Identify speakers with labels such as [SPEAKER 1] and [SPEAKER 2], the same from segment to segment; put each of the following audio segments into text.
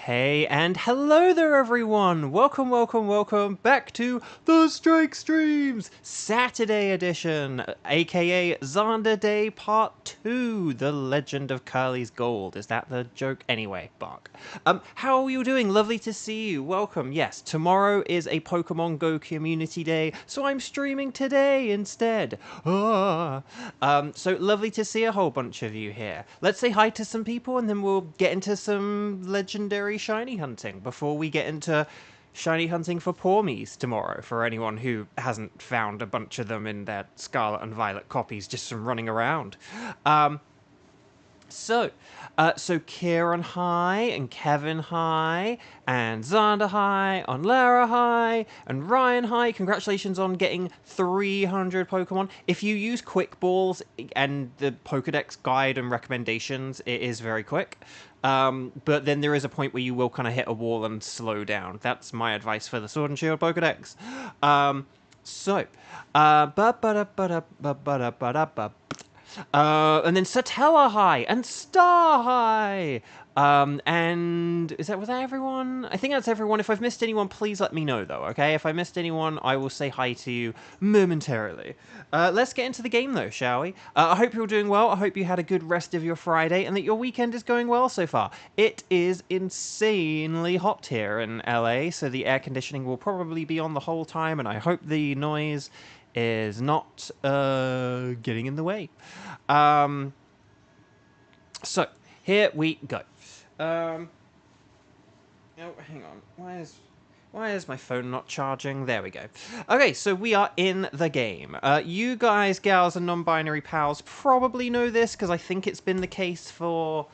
[SPEAKER 1] Hey and hello there everyone! Welcome back to the Strike Streams Saturday edition, aka Xander Day Part 2, The Legend of Curly's Gold. Is that the joke? Anyway, bark. How are you doing? Lovely to see you. Welcome. Yes, tomorrow is a Pokemon Go Community Day, so I'm streaming today instead. So lovely to see a whole bunch of you here. Let's say hi to some people and then we'll get into some legendary shiny hunting before we get into shiny hunting for Pawmies tomorrow, for anyone who hasn't found a bunch of them in their Scarlet and Violet copies just from running around. So Kieran hi, and Kevin hi, and Xander hi, on Lara hi, and Ryan hi. Congratulations on getting 300 Pokemon. If you use Quick Balls and the Pokedex guide and recommendations, it is very quick. But then there is a point where you will kind of hit a wall and slow down. That's my advice for the Sword and Shield Pokedex. And then Satella High and Star High. And was that everyone? I think that's everyone. If I've missed anyone, please let me know, though, okay? If I missed anyone, I will say hi to you momentarily. Let's get into the game, though, shall we? I hope you're doing well. I hope you had a good rest of your Friday and that your weekend is going well so far. It is insanely hot here in LA, so the air conditioning will probably be on the whole time, and I hope the noise is not getting in the way. So here we go. Oh, hang on. Why is my phone not charging? There we go. Okay, so we are in the game. You guys, gals, and non-binary pals probably know this because I think it's been the case for,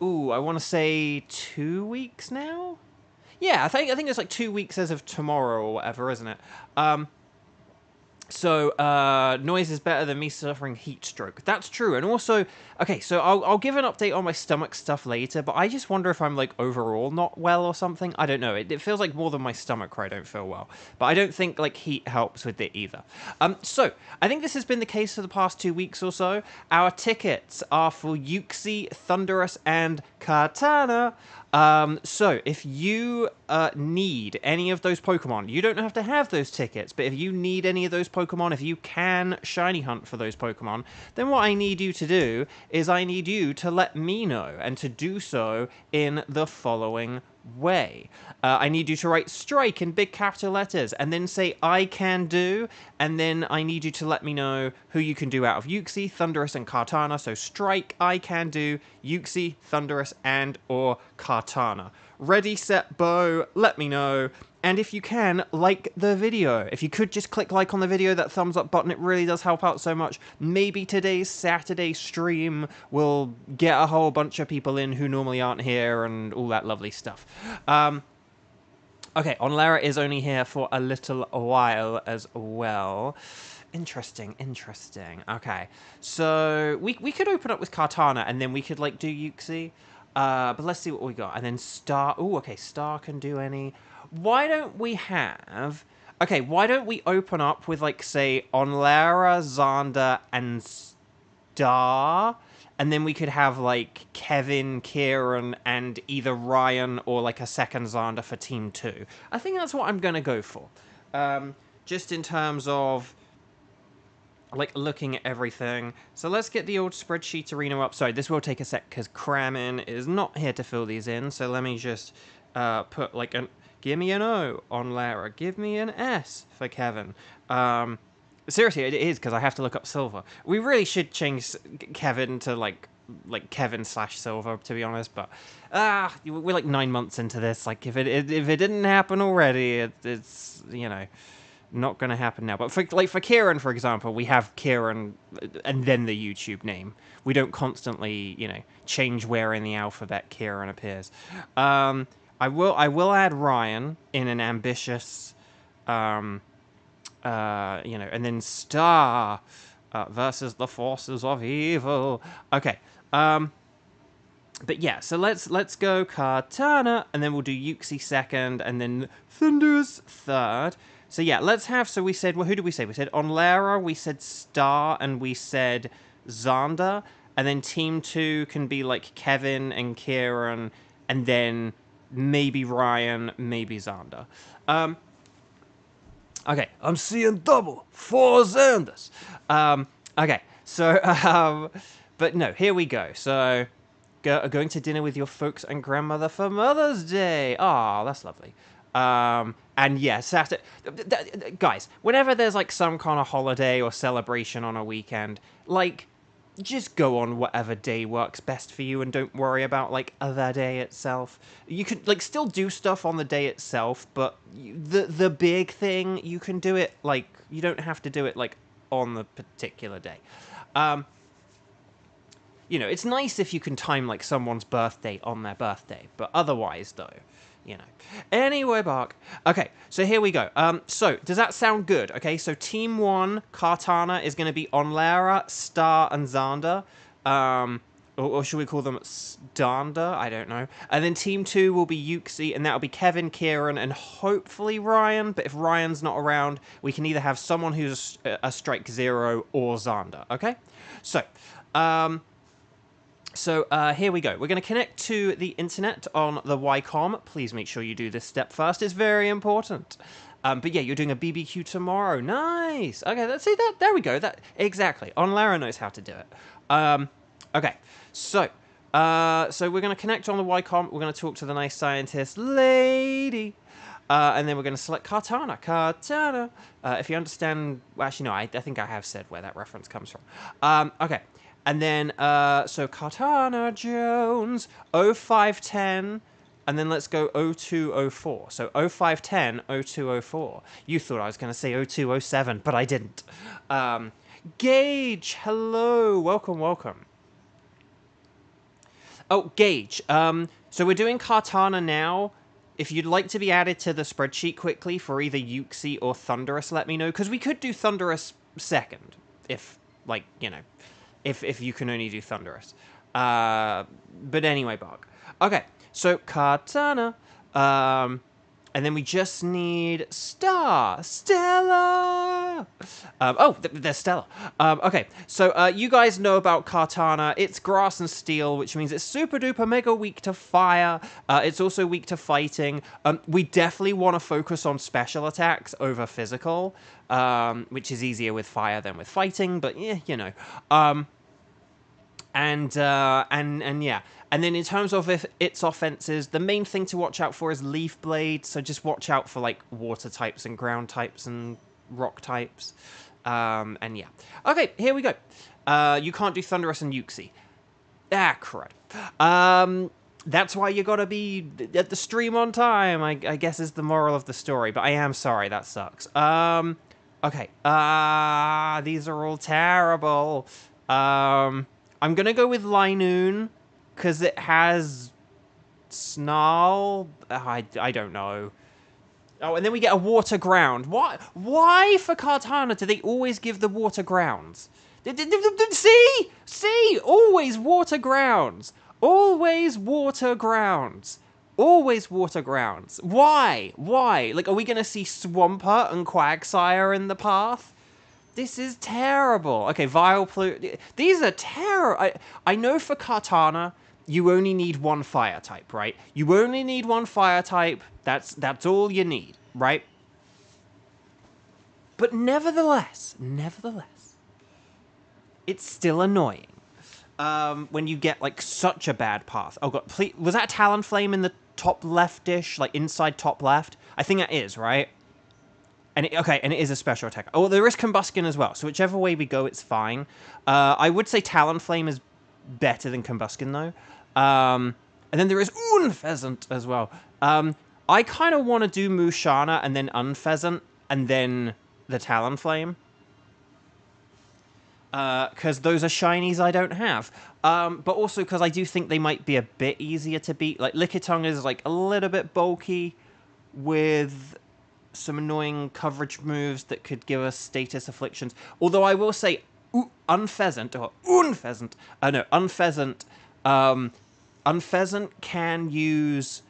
[SPEAKER 1] I want to say 2 weeks now. Yeah, I think it's like 2 weeks as of tomorrow or whatever, isn't it? So, noise is better than me suffering heat stroke. That's true. And also, okay, so I'll give an update on my stomach stuff later, but I just wonder if I'm, like, overall not well or something. I don't know. It feels like more than my stomach where I don't feel well. But I don't think, like, heat helps with it either. So, I think this has been the case for the past 2 weeks or so. Our tickets are for Uxie, Thunderous, and Katana. So, if you need any of those Pokemon, you don't have to have those tickets, but if you need any of those Pokemon, if you can shiny hunt for those Pokemon, then what I need you to do is I need you to let me know, and to do so in the following way. I need you to write strike in big capital letters and then say I can do, and then I need you to let me know who you can do out of Uxie, Thunderous, and Kartana. So strike, I can do, Uxie, Thunderous, and or Kartana. Ready, set, bow, let me know. And if you can, like the video. If you could just click like on the video, that thumbs up button, it really does help out so much. Maybe today's Saturday stream will get a whole bunch of people in who normally aren't here and all that lovely stuff. Okay, Onlara is only here for a little while as well. Interesting. Okay, so we could open up with Kartana and then we could, like, do Uxie. But let's see what we got. And then Star... Oh, okay, Star can do any... Why don't we open up with, like, say, Onlara, Xander, and Star, and then we could have, like, Kevin, Kieran, and either Ryan or, like, a second Xander for Team 2. I think that's what I'm gonna go for. Just in terms of, like, looking at everything. So let's get the old spreadsheet arena up. Sorry, this will take a sec, because Kramen is not here to fill these in, so let me just put, like, an... Give me an O on Lara. Give me an S for Kevin. Seriously, it is, because I have to look up Silver. We really should change Kevin to, like Kevin/Silver, to be honest, but we're like 9 months into this. Like, if it didn't happen already, it's, you know, not gonna happen now. But for Kieran, for example, we have Kieran and then the YouTube name. We don't constantly, you know, change where in the alphabet Kieran appears. I will add Ryan in an ambitious, you know, and then Star versus the forces of evil. Okay, but yeah, so let's go Kartana, and then we'll do Uxie second, and then Thunderous third. So yeah, let's have. So we said, well, who did we say? We said Onlara, we said Star, and we said Xander, and then Team 2 can be like Kevin and Kieran, and then maybe Ryan, maybe Xander. Okay,
[SPEAKER 2] I'm seeing double for Xanders.
[SPEAKER 1] Okay, so, but no, here we go. So, going to dinner with your folks and grandmother for Mother's Day. Ah, that's lovely. And yeah, Saturday. Guys, whenever there's like some kind of holiday or celebration on a weekend, like, just go on whatever day works best for you and don't worry about like the day itself. You can like still do stuff on the day itself, but the big thing, you can do it like, you don't have to do it like on the particular day. You know, it's nice if you can time like someone's birthday on their birthday, but otherwise though, you know. Anyway, Bark. Okay, so here we go. So does that sound good? Okay, so team 1, Kartana, is going to be Onlara, Star, and Xander. Or should we call them Standa? I don't know. And then team 2 will be Yuxi, and that'll be Kevin, Kieran, and hopefully Ryan. But if Ryan's not around, we can either have someone who's a Strike 0 or Xander. Okay, so. Here we go. We're going to connect to the internet on the YCOM. Please make sure you do this step first. It's very important. But yeah, you're doing a BBQ tomorrow. Nice. Okay, let's see that. There we go. That exactly. Onlara knows how to do it. Okay, so we're going to connect on the YCOM. We're going to talk to the nice scientist lady. And then we're going to select Kartana. Kartana. If you understand... Well, actually, no, I think I have said where that reference comes from. Okay. And then, so Kartana Jones, 0510, and then let's go 0204. So 0510, 0204. You thought I was going to say 0207, but I didn't. Gage, hello, welcome, welcome. Oh, Gage, so we're doing Kartana now. If you'd like to be added to the spreadsheet quickly for either Yuxi or Thunderous, let me know, because we could do Thunderous second, if, like, you know... If you can only do Thunderous. But anyway, Bark. Okay, so Kartana. And then we just need Stella. There's Stella. Okay, so you guys know about Kartana. It's grass and steel, which means it's super duper mega weak to fire. It's also weak to fighting. We definitely want to focus on special attacks over physical, which is easier with fire than with fighting, but yeah, you know. And yeah. And then in terms of its offenses, the main thing to watch out for is Leaf Blade, so just watch out for, like, water types and ground types and rock types. And yeah. Okay, here we go. You can't do Thunderous and Yuxi. Ah, crud. That's why you gotta be at the stream on time, I guess is the moral of the story, but I am sorry, that sucks. Okay. These are all terrible. I'm gonna go with Linoon, because it has Snarl. I don't know. Oh, and then we get a water ground. Why for Kartana do they always give the water grounds? See? Always water grounds. Always water grounds. Always water grounds. Why? Like, are we gonna see Swampert and Quagsire in the path? This is terrible. Okay, Vileplume. These are terrible. I know for Kartana, you only need one fire type, right? You only need one fire type. That's all you need, right? But nevertheless, it's still annoying when you get like such a bad path. Oh god, please, was that Talonflame in the top left-ish, like inside top left? I think that is, right? And it is a special attack. Oh, there is Combuskin as well, so whichever way we go, it's fine. I would say Talonflame is better than Combuskin, though. And then there is Unpheasant as well. I kind of want to do Mushana and then Unpheasant, and then the Talonflame. Because those are shinies I don't have. But also because I do think they might be a bit easier to beat. Like, Lickitung is, like, a little bit bulky with some annoying coverage moves that could give us status afflictions. Although I will say, Unpheasant can use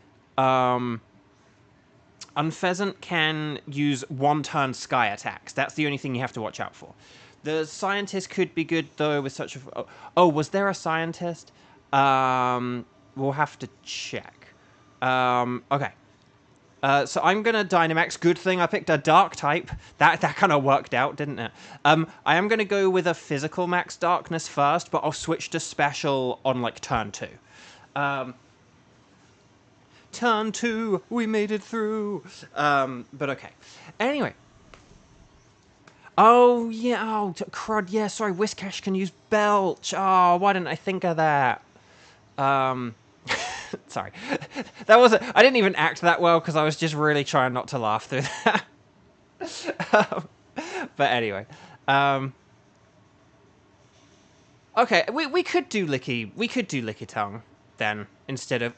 [SPEAKER 1] Unpheasant can use one-turn sky attacks. That's the only thing you have to watch out for. The scientist could be good though with such a... Oh, was there a scientist? We'll have to check. Okay. So I'm gonna Dynamax. Good thing I picked a Dark type. That kind of worked out, didn't it? I am gonna go with a physical Max Darkness first, but I'll switch to special on like turn 2. Turn 2, we made it through. But okay. Anyway. Oh yeah. Oh crud. Yeah. Sorry. Whiscash can use Belch. Oh, why didn't I think of that? Sorry. That wasn't... I didn't even act that well because I was just really trying not to laugh through that. But anyway. Okay, we could do Licky... We could do Licky Tongue then, instead of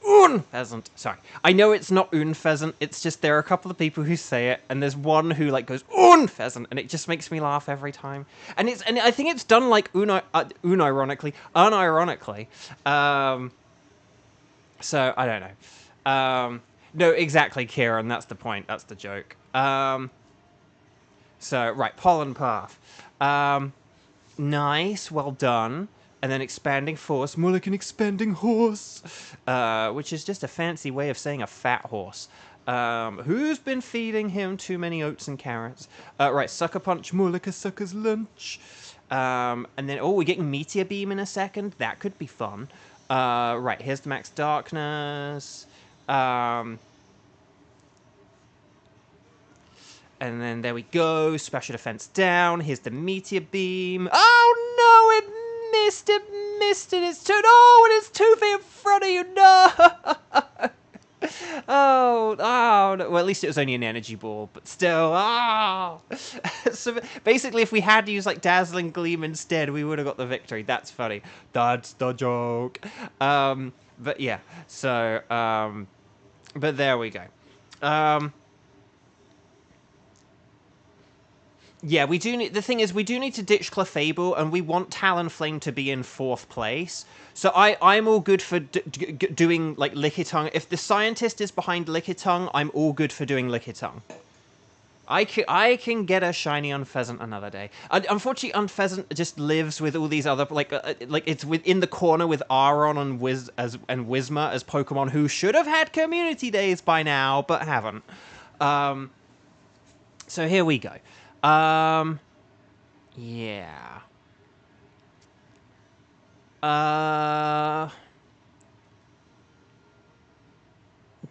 [SPEAKER 1] Pheasant. Sorry. I know it's not Pheasant, it's just there are a couple of people who say it, and there's one who, like, goes Pheasant, and it just makes me laugh every time. And I think it's done, like, unironically. So, I don't know. No, exactly, Kieran. That's the point. That's the joke. So, right. Pollen Path. Nice. Well done. And then Expanding Force. More like an expanding horse. Which is just a fancy way of saying a fat horse. Who's been feeding him too many oats and carrots? Right. Sucker Punch. More like a sucker's lunch. And then, oh, we're getting Meteor Beam in a second. That could be fun. Right, here's the Max Darkness. And then there we go. Special Defense down. Here's the Meteor Beam. Oh, no, it missed. It missed it. It's too... Oh, and it's 2 feet in front of you. No. Oh, no. Well, at least it was only an energy ball, but still. Oh. So basically, if we had to use like Dazzling Gleam instead, we would have got the victory. That's funny. That's the joke. But yeah. So, but there we go. Yeah, we do need... The thing is, we do need to ditch Clefable, and we want Talonflame to be in 4th place. So I'm all good for doing, like, Lickitung. If the scientist is behind Lickitung, I'm all good for doing Lickitung. I can get a shiny Unpheasant another day. Unfortunately, Unpheasant just lives with all these other... Like it's within the corner with Aron and Whismur as Pokemon who should have had community days by now, but haven't. So here we go. Yeah.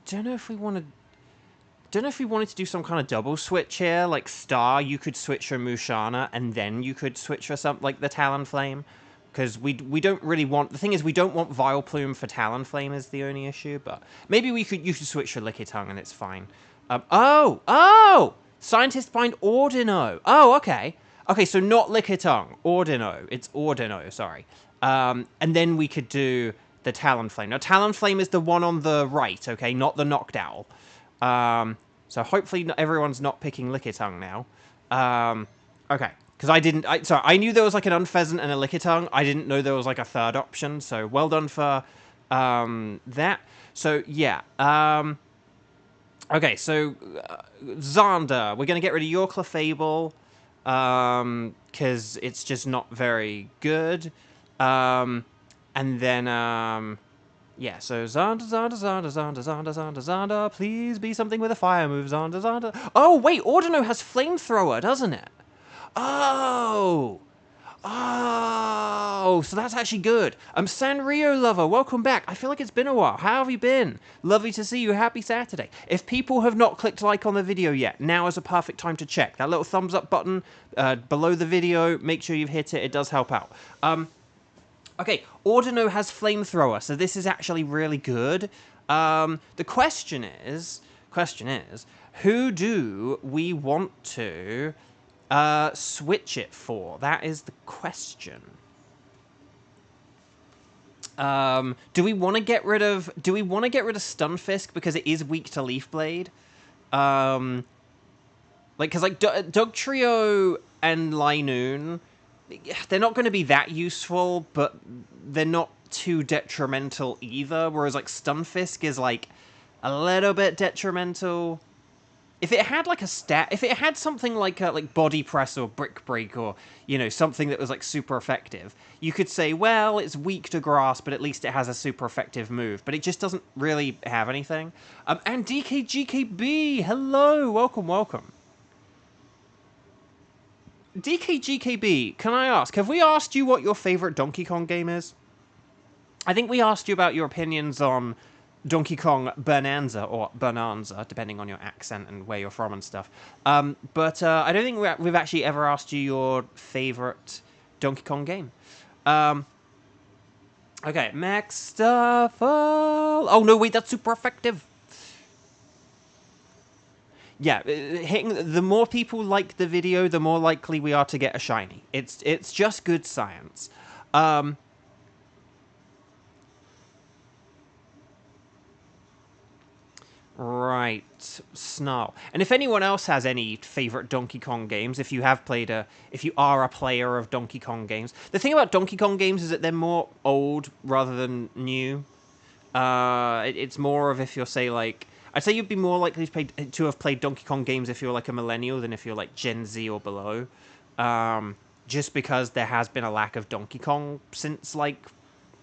[SPEAKER 1] Don't know if we want to... Don't know if we wanted to do some kind of double switch here, like Star, you could switch for Mushana, and then you could switch for something like the Talonflame. Because we don't really want... The thing is, we don't want Vileplume for Talonflame is the only issue, but... Maybe you could switch for Lickitung and it's fine. Oh! Scientist behind Ordino. Oh, okay. Okay, so not Lickitung. Ordino. It's Ordino, sorry. And then we could do the Talonflame. Now, Talonflame is the one on the right, okay? Not the Noctowl. So hopefully everyone's not picking Lickitung now. Okay. Because I knew there was like an Unpheasant and a Lickitung. I didn't know there was like a third option. So well done for that. So, yeah. Okay, so Xander, we're going to get rid of your Clefable, because it's just not very good. And then, yeah, so Xander, please be something with a fire move, Xander. Oh, wait, Ordino has Flamethrower, doesn't it? Oh, so that's actually good. Sanrio Lover, welcome back. I feel like it's been a while. How have you been? Lovely to see you. Happy Saturday. If people have not clicked like on the video yet, now is a perfect time to check. That little thumbs up button below the video, make sure you've hit it. It does help out. Okay, Ordino has Flamethrower, so this is actually really good. The question is, who do we want to... switch it for? That is the question. Do we want to get rid of Stunfisk because it is weak to Leaf Blade? Like, because like Dugtrio and Linoon, they're not going to be that useful, but they're not too detrimental either. Whereas like Stunfisk is like a little bit detrimental. if it had like a stat, if it had something like body press or brick break or something that was like super effective, you could say, well, it's weak to grass, but at least it has a super effective move. But it just doesn't really have anything. And DKGKB, hello, welcome, welcome. DKGKB, can I ask, have we asked you what your favorite Donkey Kong game is? I think we asked you about your opinions on Donkey Kong Bonanza, or Bonanza, depending on your accent and where you're from and stuff. But I don't think we've actually ever asked you your favorite Donkey Kong game. Okay, Max Stuff. Oh, no, wait, that's super effective. Yeah, hitting the more people like the video, the more likely we are to get a shiny. It's just good science. Right, Snarl. And if anyone else has any favorite Donkey Kong games, if you are a player of Donkey Kong games, the thing about Donkey Kong games is that they're more old rather than new. It's more of if you're I'd say you'd be more likely to have played Donkey Kong games if you're like a millennial than if you're like Gen Z or below. Just because there has been a lack of Donkey Kong since like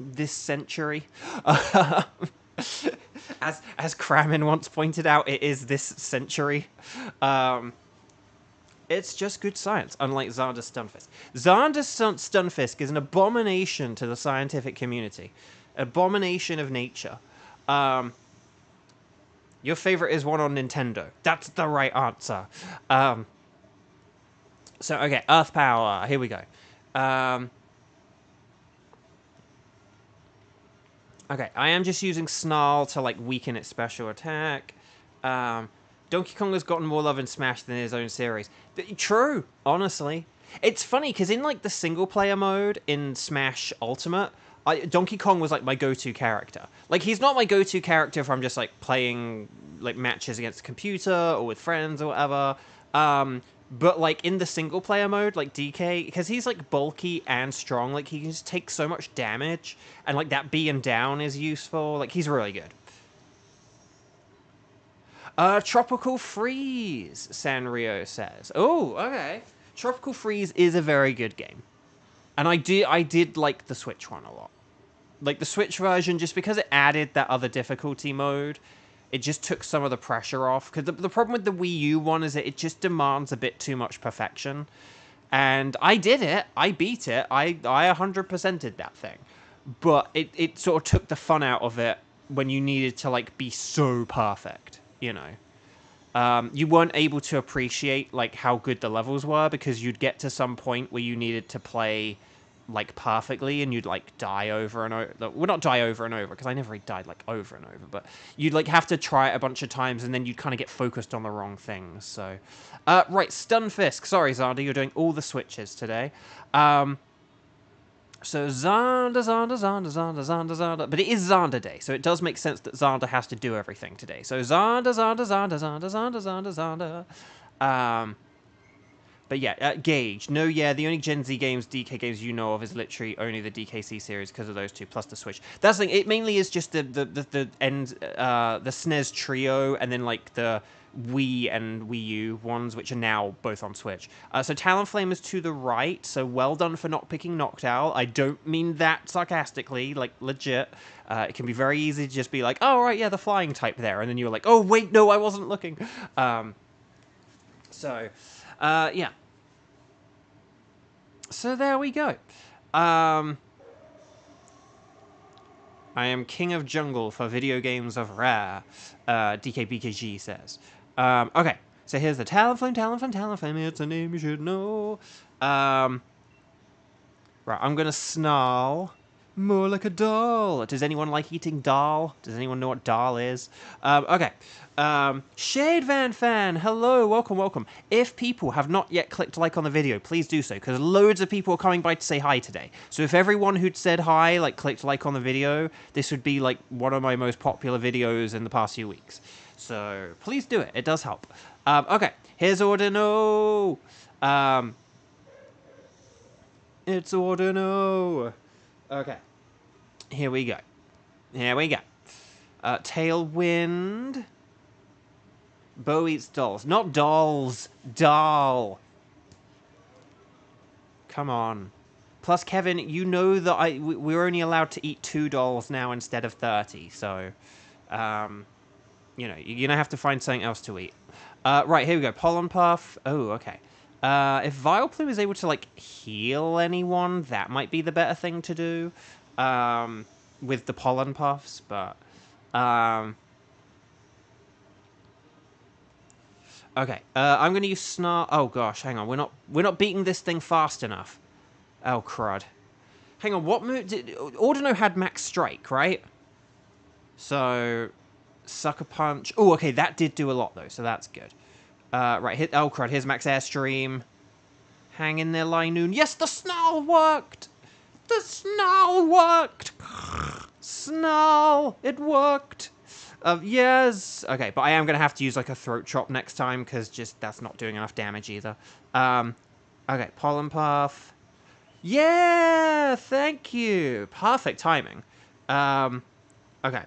[SPEAKER 1] this century. As Kramen once pointed out, it is this century. It's just good science, unlike Zarda's Stunfisk. Zarda's Stunfisk is an abomination to the scientific community. Abomination of nature. Your favorite is one on Nintendo. That's the right answer. So, okay, Earth Power. Here we go. Okay, I am just using Snarl to, like, weaken its special attack. Donkey Kong has gotten more love in Smash than his own series. True, honestly. It's funny, because in, like, the single-player mode in Smash Ultimate, Donkey Kong was, like, my go-to character. Like, he's not my go-to character if I'm just, like, playing, like, matches against a computer or with friends or whatever. But, like, in the single-player mode, like, DK, because he's, like, bulky and strong, like, he can just take so much damage, and, like, that being down is useful. Like, he's really good. Tropical Freeze, Sanrio says. Oh, okay. Tropical Freeze is a very good game. And I did like the Switch one a lot. Like, the Switch version, just because it added that other difficulty mode, it just took some of the pressure off. Because the problem with the Wii U one is that it just demands a bit too much perfection. And I did it. I beat it. I 100%ed that thing. But it sort of took the fun out of it when you needed to, like, be so perfect, you know. You weren't able to appreciate, like, how good the levels were because you'd get to some point where you needed to play, like, perfectly, and you'd, like, die over and over. Well, not die over and over, because I never really died, like, over and over, but you'd, like, have to try it a bunch of times, and then you'd kind of get focused on the wrong things, so. Right, Stunfisk. Sorry, Zarda, you're doing all the switches today. So Zarda. But it is Zarda Day, so it does make sense that Zarda has to do everything today. So Zarda. But yeah, Gauge. No, yeah, the only Gen Z games, DK games you know of is literally only the DKC series because of those two, plus the Switch. That's the thing. It mainly is just the SNES Trio, and then like the Wii and Wii U ones, which are now both on Switch. So Talonflame is to the right, so well done for not picking Noctowl. I don't mean that sarcastically, like legit. It can be very easy to just be like, oh, right, yeah, the flying type there, and then you're like, oh, wait, no, I wasn't looking. Yeah. So there we go. I am king of jungle for video games of rare, DKBKG says. Okay, so here's the Talonflame, it's a name you should know. Right, I'm gonna snarl. More like a doll. Does anyone like eating dal? Does anyone know what dal is? Okay. Shade Van Fan, hello, welcome. If people have not yet clicked like on the video, please do so, because loads of people are coming by to say hi today. So if everyone who'd said hi, like, clicked like on the video, this would be, like, one of my most popular videos in the past few weeks. So please do it. It does help. Okay. Here's Ordino. It's Ordino. Okay. Here we go. Tailwind. Bo eats dolls. Not dolls. Doll. Come on. Plus, Kevin, you know that we're only allowed to eat 2 dolls now instead of 30, so, you know, you're gonna have to find something else to eat. Right, here we go. Pollen Puff. Oh, okay. If Vileplume is able to, like, heal anyone, that might be the better thing to do, with the Pollen Puffs, but, okay, I'm gonna use Snarl. Oh gosh, hang on. We're not beating this thing fast enough. Oh crud. Hang on, what move did Ordino had Max Strike, right? So Sucker Punch. Oh, okay, that did do a lot though, so that's good. Right, oh crud, here's Max Airstream. Hang in there, Linoon. Yes, the Snarl worked! The Snarl worked! Snarl! It worked! Yes! Okay, but I am going to have to use, like, a Throat Chop next time, because just, that's not doing enough damage either. Okay, Pollen Puff. Yeah! Thank you! Perfect timing. Okay.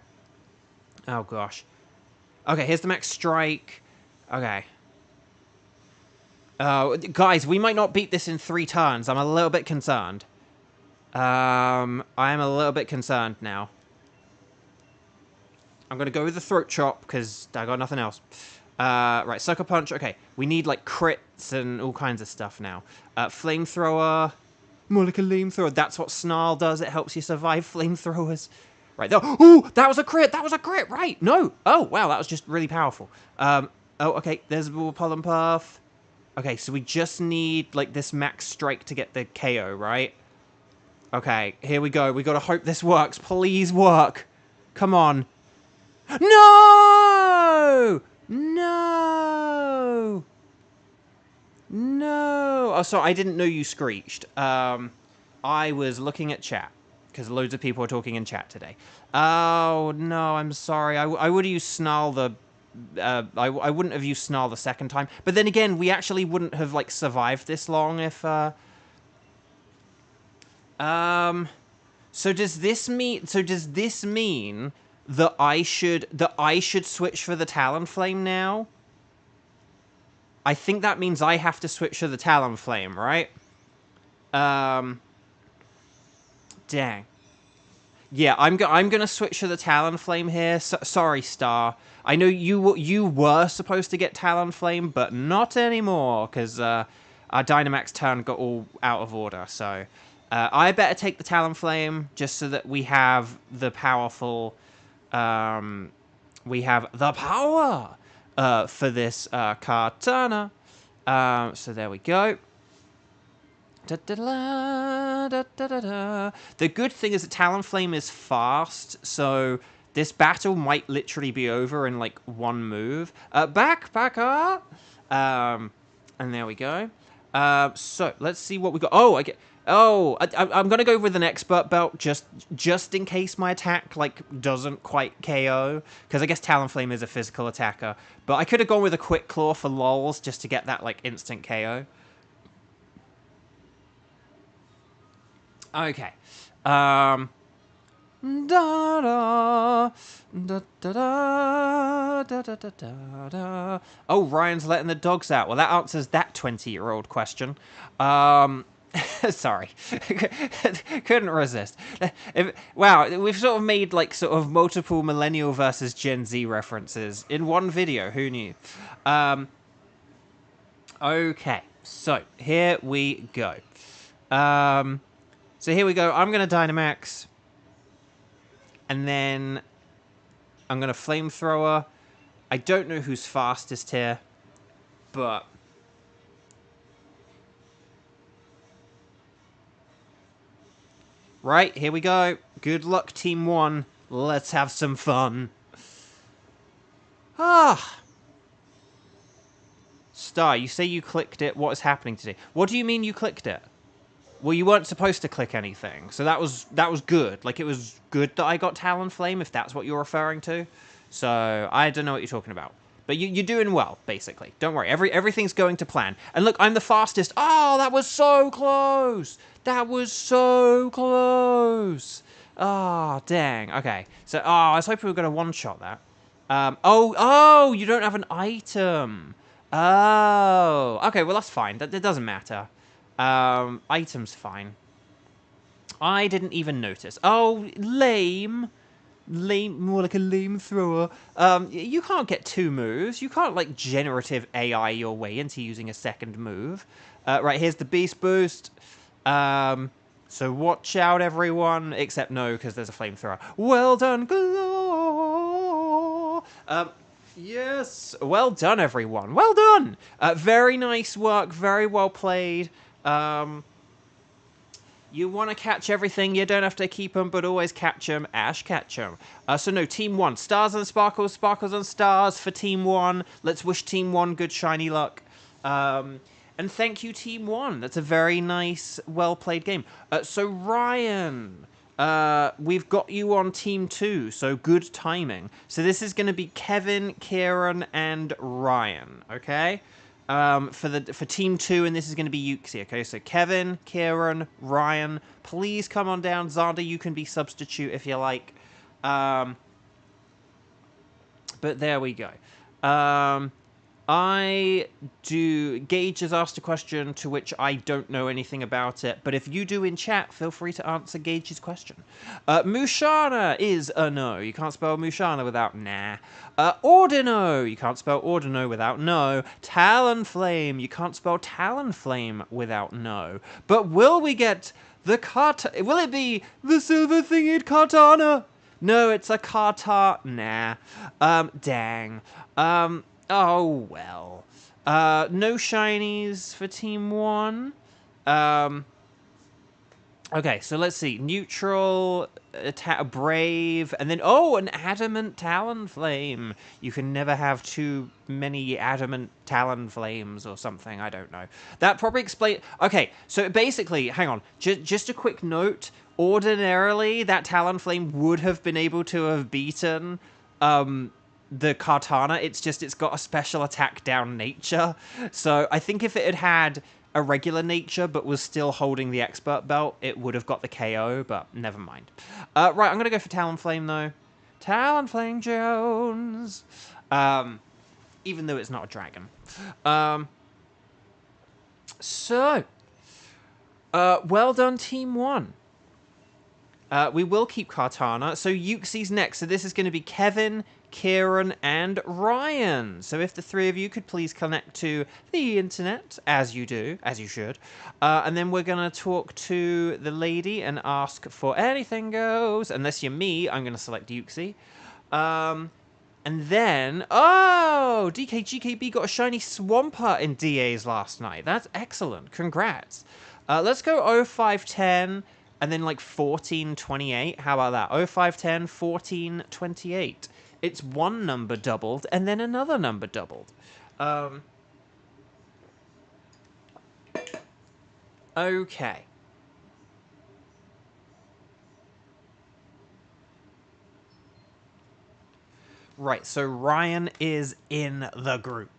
[SPEAKER 1] Oh, gosh. Okay, here's the Max Strike. Okay. Guys, we might not beat this in 3 turns. I'm a little bit concerned. I am a little bit concerned now. I'm going to go with the Throat Chop, because I got nothing else. Right, Sucker Punch. Okay, we need, like, crits and all kinds of stuff now. Flamethrower. More like a flamethrower. That's what Snarl does. It helps you survive flamethrowers. Right, ooh, that was a crit. That was a crit, right. No. Oh, wow, that was just really powerful. Oh, okay, there's a Pollen Puff. Okay, so we just need, like, this Max Strike to get the KO, right? Okay, here we go. We gotta hope this works. Please work. Come on. No! No! No! Oh, sorry, I didn't know you screeched. I was looking at chat, because loads of people are talking in chat today. Oh, no, I'm sorry. I would have used Snarl the... I wouldn't have used Snarl the second time. But then again, we actually wouldn't have, like, survived this long if, So does this mean that I should switch for the Talonflame now? I think that means I have to switch to the Talonflame, right? Dang. Yeah, I'm gonna switch to the Talonflame here. Sorry, Star. I know you were supposed to get Talonflame, but not anymore, because our Dynamax turn got all out of order, so... I better take the Talonflame, just so that we have the powerful... we have the power for this Kartana. So there we go. Da, da, da, da, da, da, da. The good thing is that Talonflame is fast, so this battle might literally be over in, like, 1 move. Backpacker! And there we go. So, let's see what we got. Oh, I'm gonna go with an Expert Belt just in case my attack, like, doesn't quite KO. Because I guess Talonflame is a physical attacker. But I could have gone with a Quick Claw for lols, just to get that, like, instant KO. Okay. Da da da da da da da da da. Oh, Ryan's letting the dogs out. Well, that answers that 20-year-old question. Sorry. Couldn't resist. Wow, we've sort of made, like, sort of multiple Millennial versus Gen Z references in one video. Who knew? Okay, so here we go. So here we go. I'm going to Dynamax. And then I'm going to Flamethrower. I don't know who's fastest here, but... Right, here we go. Good luck, Team 1. Let's have some fun. Ah! Star, you say you clicked it. What is happening today? What do you mean you clicked it? Well, you weren't supposed to click anything, so that was good. Like, it was good that I got Talonflame, if that's what you're referring to. So, I don't know what you're talking about. But you're doing well, basically. Don't worry, everything's going to plan. And look, I'm the fastest. Oh, that was so close! That was so close! Ah, oh, dang. Okay. So, I was hoping we were going to one-shot that. Oh, you don't have an item. Oh, okay, well, that's fine. That doesn't matter. Item's fine. I didn't even notice. Oh, lame. Lame, more like a lame thrower. You can't get 2 moves. You can't, like, generative AI your way into using a second move. Right, here's the Beast Boost. So watch out, everyone. Except no, because there's a flamethrower. Well done, Glow! Yes, well done, everyone. Well done! Very nice work, very well played. You want to catch everything, you don't have to keep them, but always catch them. Ash, catch them. So no, Team 1. Stars and sparkles, sparkles and stars for Team 1. Let's wish Team 1 good shiny luck. And thank you, Team 1. That's a very nice, well-played game. So Ryan, we've got you on Team 2, so good timing. So this is going to be Kevin, Kieran, and Ryan, okay? For Team 2, and this is going to be Yuxi, okay? So Kevin, Kieran, Ryan, please come on down. Zanda, you can be substitute if you like. But there we go. Gage has asked a question to which I don't know anything about it, but if you do in chat, feel free to answer Gage's question. Mushana is a no. You can't spell Mushana without nah. Ordino, you can't spell Ordino without no. Talonflame, you can't spell Talonflame without no. But will we get the will it be the silver thingied katana? No, it's a kata. Nah. Dang. Oh, well. No shinies for Team 1. Okay, so let's see. Neutral, brave, and then, an adamant Talonflame. You can never have too many adamant Talonflames or something. I don't know. That probably explains... Okay, so basically, hang on. Just a quick note. Ordinarily, that Talonflame would have been able to have beaten... the katana. It's got a special attack down nature. So I think if it had a regular nature but was still holding the expert belt, it would have got the KO, but never mind. Right, I'm going to go for Talonflame, though. Talonflame Jones. Even though it's not a dragon. Well done, Team 1. We will keep Katana. So Yuxi's next. So this is going to be Kevin, Kieran, and Ryan. So if the 3 of you could please connect to the internet, as you do, as you should. And then we're going to talk to the lady and ask for anything goes. Unless you're me, I'm going to select Yuxi. And then, DKGKB got a shiny Swampert in DAs last night. That's excellent. Congrats. Let's go 0510 and then like 1428. How about that? 0510, 1428. It's one number doubled and then another number doubled. Okay. Right, so Ryan is in the group.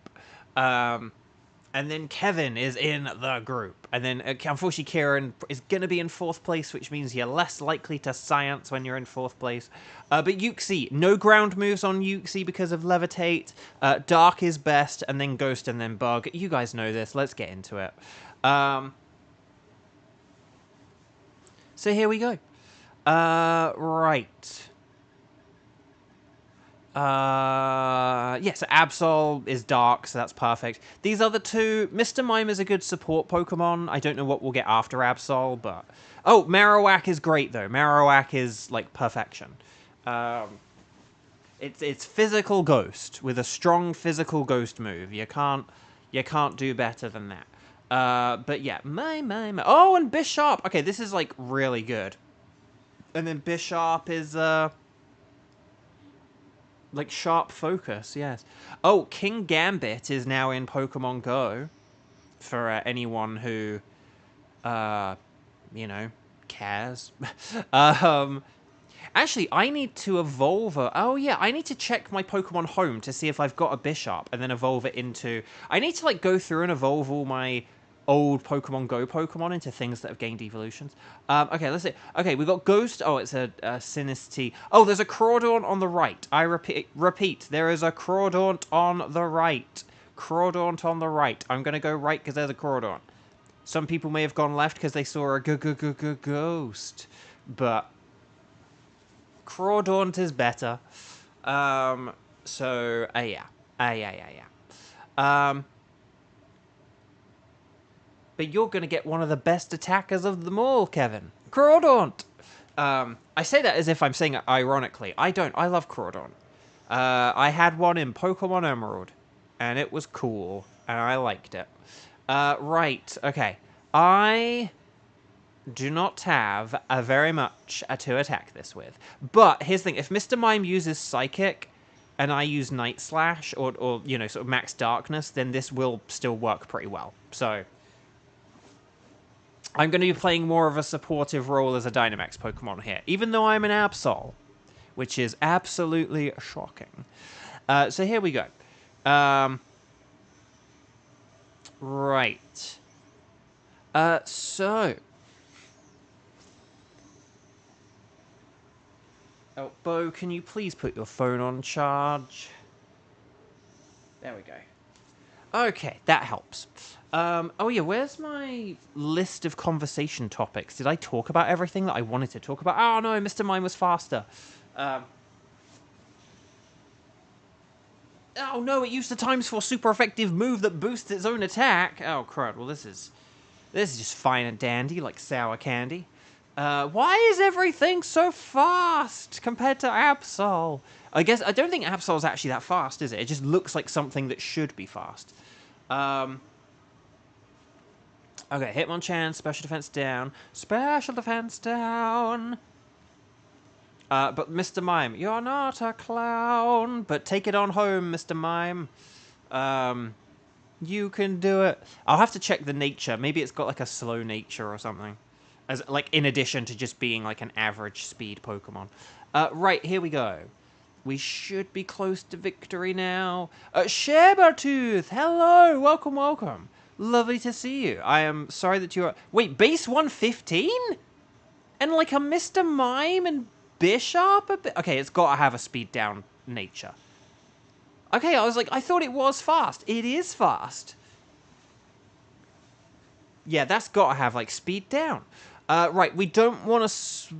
[SPEAKER 1] And then Kevin is in the group. And then, unfortunately, Kieran is going to be in 4th place, which means you're less likely to science when you're in 4th place. But Yuxi, no ground moves on Yuxi because of Levitate. Dark is best, and then Ghost, and then Bug. You guys know this. Let's get into it. So here we go. Right. Yes, Absol is dark, so that's perfect. These other two, Mr. Mime is a good support Pokemon. I don't know what we'll get after Absol, but... Oh, Marowak is great, though. Marowak is, like, perfection. It's physical ghost, with a strong physical ghost move. You can't do better than that. But yeah, my. Oh, and Bishop! Okay, this is, like, really good. And then Bishop is, like, sharp focus, yes. Oh, King Gambit is now in Pokemon Go. For anyone who, you know, cares. Actually, I need to evolve oh, yeah, I need to check my Pokemon Home to see if I've got a Bishop and then evolve it into... I need to, like, go through and evolve all my old Pokemon Go Pokemon into things that have gained evolutions. Okay, let's see. Okay, we got Ghost. Oh, it's a Sinistea. Oh, there's a Crawdaunt on the right. I repeat, there is a Crawdaunt on the right. Crawdaunt on the right. I'm going to go right because there's a Crawdaunt. Some people may have gone left because they saw a ghost. But Crawdaunt is better. So, yeah. But you're going to get one of the best attackers of them all, Kevin. Crawdaunt! I say that as if I'm saying it ironically. I don't. I love Crawdaunt. I had one in Pokemon Emerald, and it was cool, and I liked it. Right, okay. I do not have very much to attack this with. But here's the thing. If Mr. Mime uses Psychic, and I use Night Slash, or you know, sort of Max Darkness, then this will still work pretty well. So I'm going to be playing more of a supportive role as a Dynamax Pokemon here, even though I'm an Absol, which is absolutely shocking. So here we go. Right. So. Oh, Bo, can you please put your phone on charge? There we go. Okay, that helps. Oh yeah, where's my list of conversation topics? Did I talk about everything that I wanted to talk about? Oh no, Mr. Mime was faster. Oh no, it used the ×4 super effective move that boosts its own attack. Oh crud, well this is just fine and dandy, like sour candy. Why is everything so fast compared to Absol? I don't think Absol is actually that fast, is it? It just looks like something that should be fast. Okay, Hitmonchan, special defense down. Special defense down. But Mr. Mime, you're not a clown. But take it on home, Mr. Mime. You can do it. I'll have to check the nature. Maybe it's got like a slow nature or something. As like in addition to just being like an average speed Pokemon. Right, here we go. We should be close to victory now. Shabertooth, hello, welcome. Lovely to see you. I am sorry that you're... Wait, base 115? And like a Mr. Mime and Bishop? Okay, it's got to have a speed down nature. Okay, I was like, I thought it was fast. It is fast. Yeah, that's got to have like speed down. Right, we don't want to...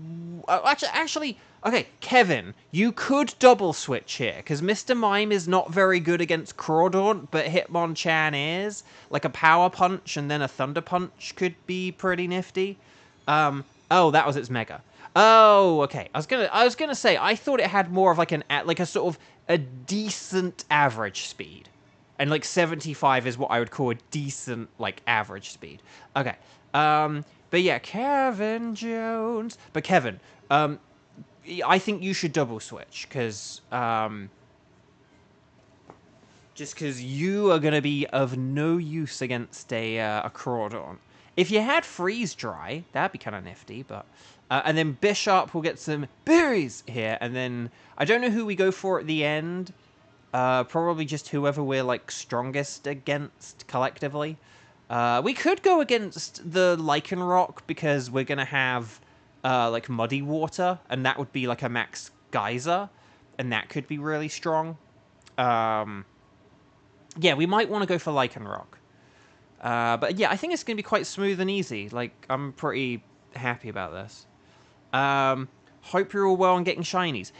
[SPEAKER 1] Actually, okay, Kevin, you could double switch here, because Mr. Mime is not very good against Crawdaunt, but Hitmonchan is. Like a Power Punch and then a Thunder Punch could be pretty nifty. Oh, that was its Mega. Oh, okay. I was gonna say, I thought it had more of like a sort of a decent average speed. And like 75 is what I would call a decent, like, average speed. Okay. But yeah, Kevin Jones. But Kevin, I think you should double switch, because, just because you are going to be of no use against a Crawdaunt. If you had Freeze Dry, that'd be kind of nifty, but... and then Bishop will get some berries here, and then... I don't know who we go for at the end. Probably just whoever we're, like, strongest against collectively. We could go against the Lycanroc because we're going to have, like, Muddy Water, and that would be, like, a Max Geyser, and that could be really strong. Yeah, we might want to go for Lycanroc. But, yeah, I think it's going to be quite smooth and easy. Like, I'm pretty happy about this. Hope you're all well and getting shinies.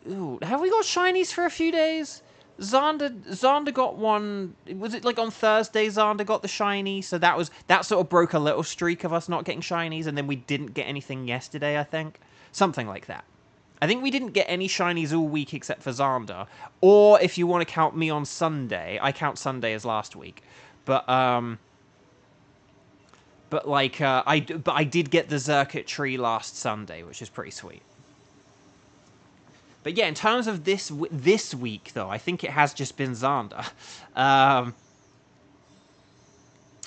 [SPEAKER 1] Ooh, have we got shinies for a few days? Xander got one. Was it like on Thursday Xander got the shiny? So that sort of broke a little streak of us not getting shinies, and then we didn't get anything yesterday, I think. Something like that. I think we didn't get any shinies all week except for Xander. Or if you want to count me on Sunday, I count Sunday as last week. But like I did get the circuitry last Sunday, which is pretty sweet. But yeah, in terms of this week, though, I think it has just been Xander.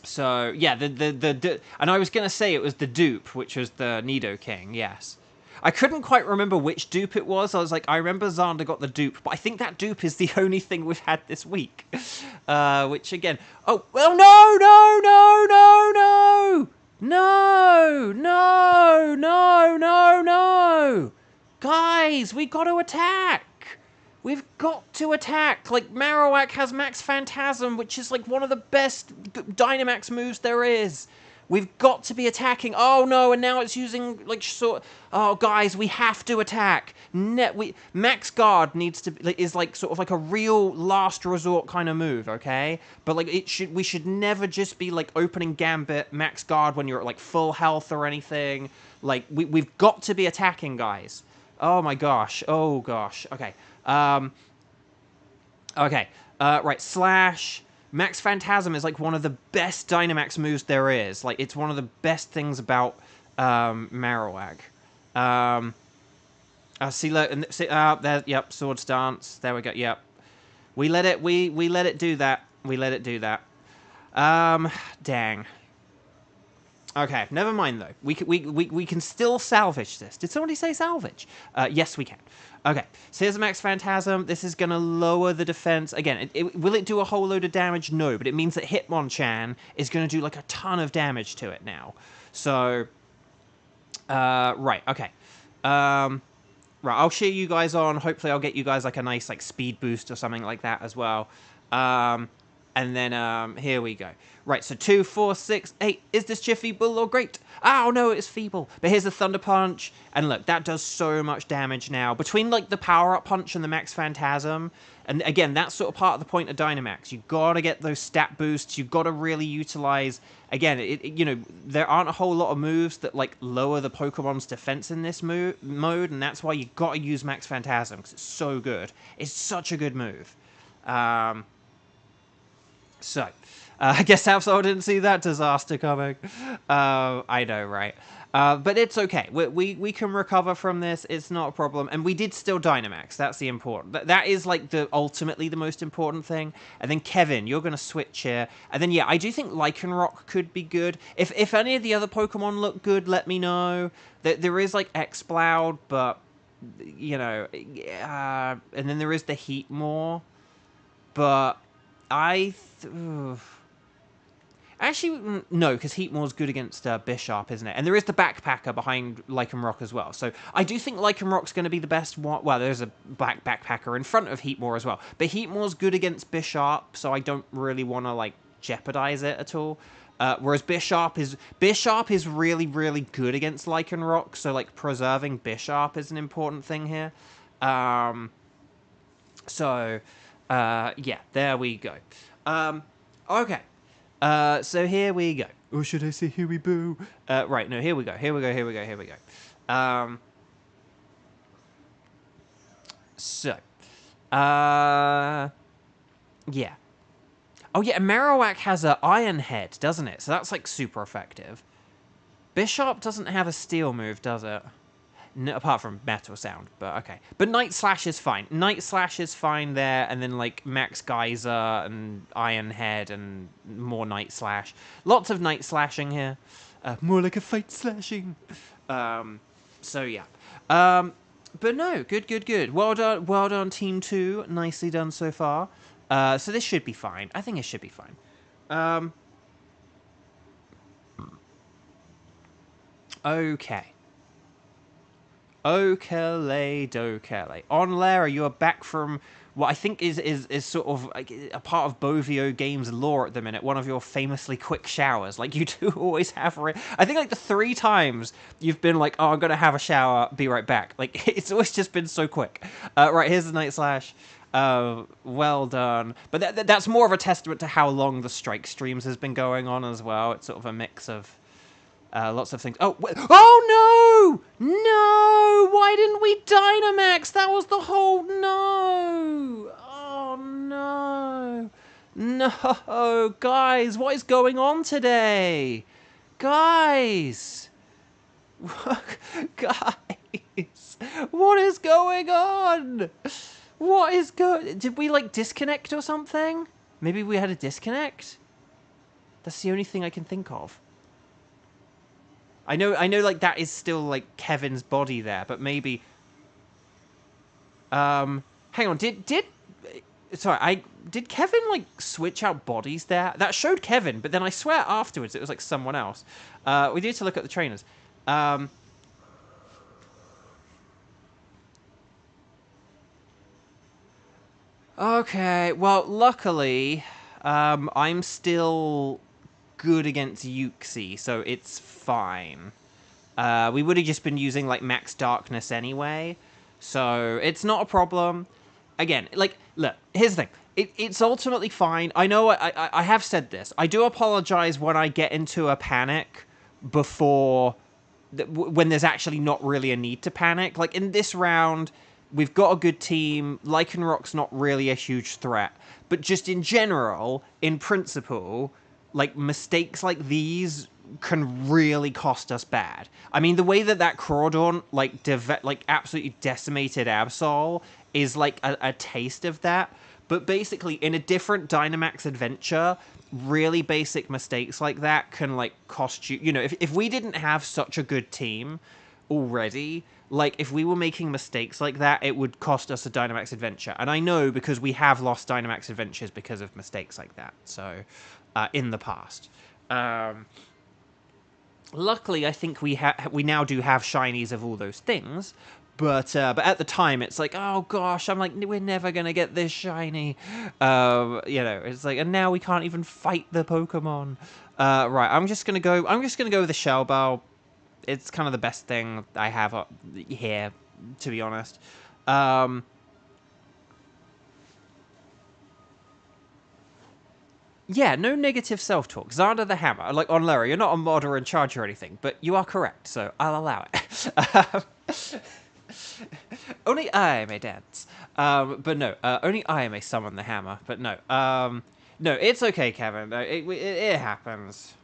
[SPEAKER 1] So yeah, and I was gonna say it was the dupe, which was the Nidoking. Yes, I couldn't quite remember which dupe it was. I was like, I remember Xander got the dupe, but I think that dupe is the only thing we've had this week. Which again, oh well, no, no, no, no, no, no, no, no, no, no, guys, we got to attack. We've got to attack. Like, Marowak has Max Phantasm, which is like one of the best Dynamax moves there is. We've got to be attacking. Oh no, and now it's using like sort. Oh guys, we have to attack. Max Guard needs to is like sort of like a real last resort kind of move, okay? But like we should never just be like opening Gambit Max Guard when you're at like full health or anything. Like we've got to be attacking, guys. Oh my gosh. Oh gosh. Okay. Okay. Right. Slash. Max Phantasm is like one of the best Dynamax moves there is. Like, it's one of the best things about Marowak. See, look, and see, there, yep, Swords Dance. There we go. Yep, we let it. We let it do that. We let it do that. Dang. Okay, never mind though. We can still salvage this. Did somebody say salvage? Yes, we can. Okay, so here's a Max Phantasm. This is gonna lower the defense. Again, will it do a whole load of damage? No, but it means that Hitmonchan is gonna do like a ton of damage to it now. So, right, okay. Right, I'll cheer you guys on. Hopefully I'll get you guys like a nice like speed boost or something like that as well. And then, here we go. Right, so 2, 4, 6, 8. Is this cheer feeble or great? Oh, no, it's feeble. But here's the Thunder Punch. And look, that does so much damage now. Between, like, the Power-Up Punch and the Max Phantasm. And, again, that's sort of part of the point of Dynamax. You've got to get those stat boosts. You've got to really utilize... Again, you know, there aren't a whole lot of moves that, like, lower the Pokemon's defense in this mode. And that's why you've got to use Max Phantasm. Because it's so good. It's such a good move. So, I guess Absol didn't see that disaster coming. I know, right? But it's okay. We can recover from this. It's not a problem. And we did still Dynamax. That's the important. That is like ultimately the most important thing. And then Kevin, you're going to switch here. And then, yeah, I do think Lycanroc could be good. If any of the other Pokemon look good, let me know. There is like Exploud, but, you know, and then there is the Heatmore. But actually, no, because Heatmore's good against Bisharp, isn't it? And there is the Backpacker behind Lycanroc as well. So I do think Lycanroc's going to be the best one. Well, there's a Backpacker in front of Heatmore as well. But Heatmore's good against Bisharp, so I don't really want to, like, jeopardize it at all. Whereas Bisharp is really, really good against Lycanroc, so, like, preserving Bisharp is an important thing here. Yeah, there we go. Okay. So here we go. Or should I say here we boo? Right, no, here we go. Here we go. Yeah. Oh, yeah, Marowak has an Iron Head, doesn't it? So that's, like, super effective. Bisharp doesn't have a Steel move, does it? No, apart from Metal Sound, but okay. But Night Slash is fine. Night Slash is fine there, and then, like, Max Geyser and Iron Head and more Night Slash. Lots of Night Slashing here. More like a fight slashing. So, yeah. But no, good. Well done, Team 2. Nicely done so far. So this should be fine. I think it should be fine. Okay. Okele-dokele. On Lara, you are back from what I think is sort of like a part of Bovio Games lore at the minute. One of your famously quick showers. Like, you do always have... I think, like, the 3 times you've been like, oh, I'm going to have a shower, be right back. Like, it's always just been so quick. Right, here's the Night Slash. Well done. But that's more of a testament to how long the Strike Streams has been going on as well. It's sort of a mix of... lots of things. Oh no! No! Why didn't we Dynamax? That was the whole... No! Oh, no. No! Guys, what is going on today? Guys! Guys! What is going on? What is going... Did we, like, disconnect or something? Maybe we had a disconnect? That's the only thing I can think of. I know, like, that is still, like, Kevin's body there, but maybe... Hang on, did... Sorry, did Kevin, like, switch out bodies there? That showed Kevin, but then I swear afterwards it was, like, someone else. We need to look at the trainers. Okay, well, luckily, I'm still good against Yuxi, so it's fine. We would have just been using, like, max darkness anyway, so it's not a problem. Again, like, look, here's the thing. It's ultimately fine. I know I have said this. I do apologize when I get into a panic before... when there's actually not really a need to panic. Like, in this round, we've got a good team. Lycanroc's not really a huge threat. But just in general, in principle, like, mistakes like these can really cost us bad. I mean, the way that Crawdaunt, like, absolutely decimated Absol is, like, a taste of that. But basically, in a different Dynamax adventure, really basic mistakes like that can, like, cost you... You know, if we didn't have such a good team already, like, if we were making mistakes like that, it would cost us a Dynamax adventure. And I know because we have lost Dynamax adventures because of mistakes like that. So, in the past. Luckily, I think we now do have shinies of all those things, but at the time, it's like, oh gosh, I'm like, we're never gonna get this shiny, you know. It's like, and now we can't even fight the Pokemon. Right, I'm just gonna go with the Shell Bell. It's kind of the best thing I have up here, to be honest. Yeah, no negative self-talk. Xander the Hammer, like, on Larry, you're not a mod or in charge or anything, but you are correct, so I'll allow it. Only I may dance. But no, only I may summon the hammer, but no. No, it's okay, Kevin. No, it happens.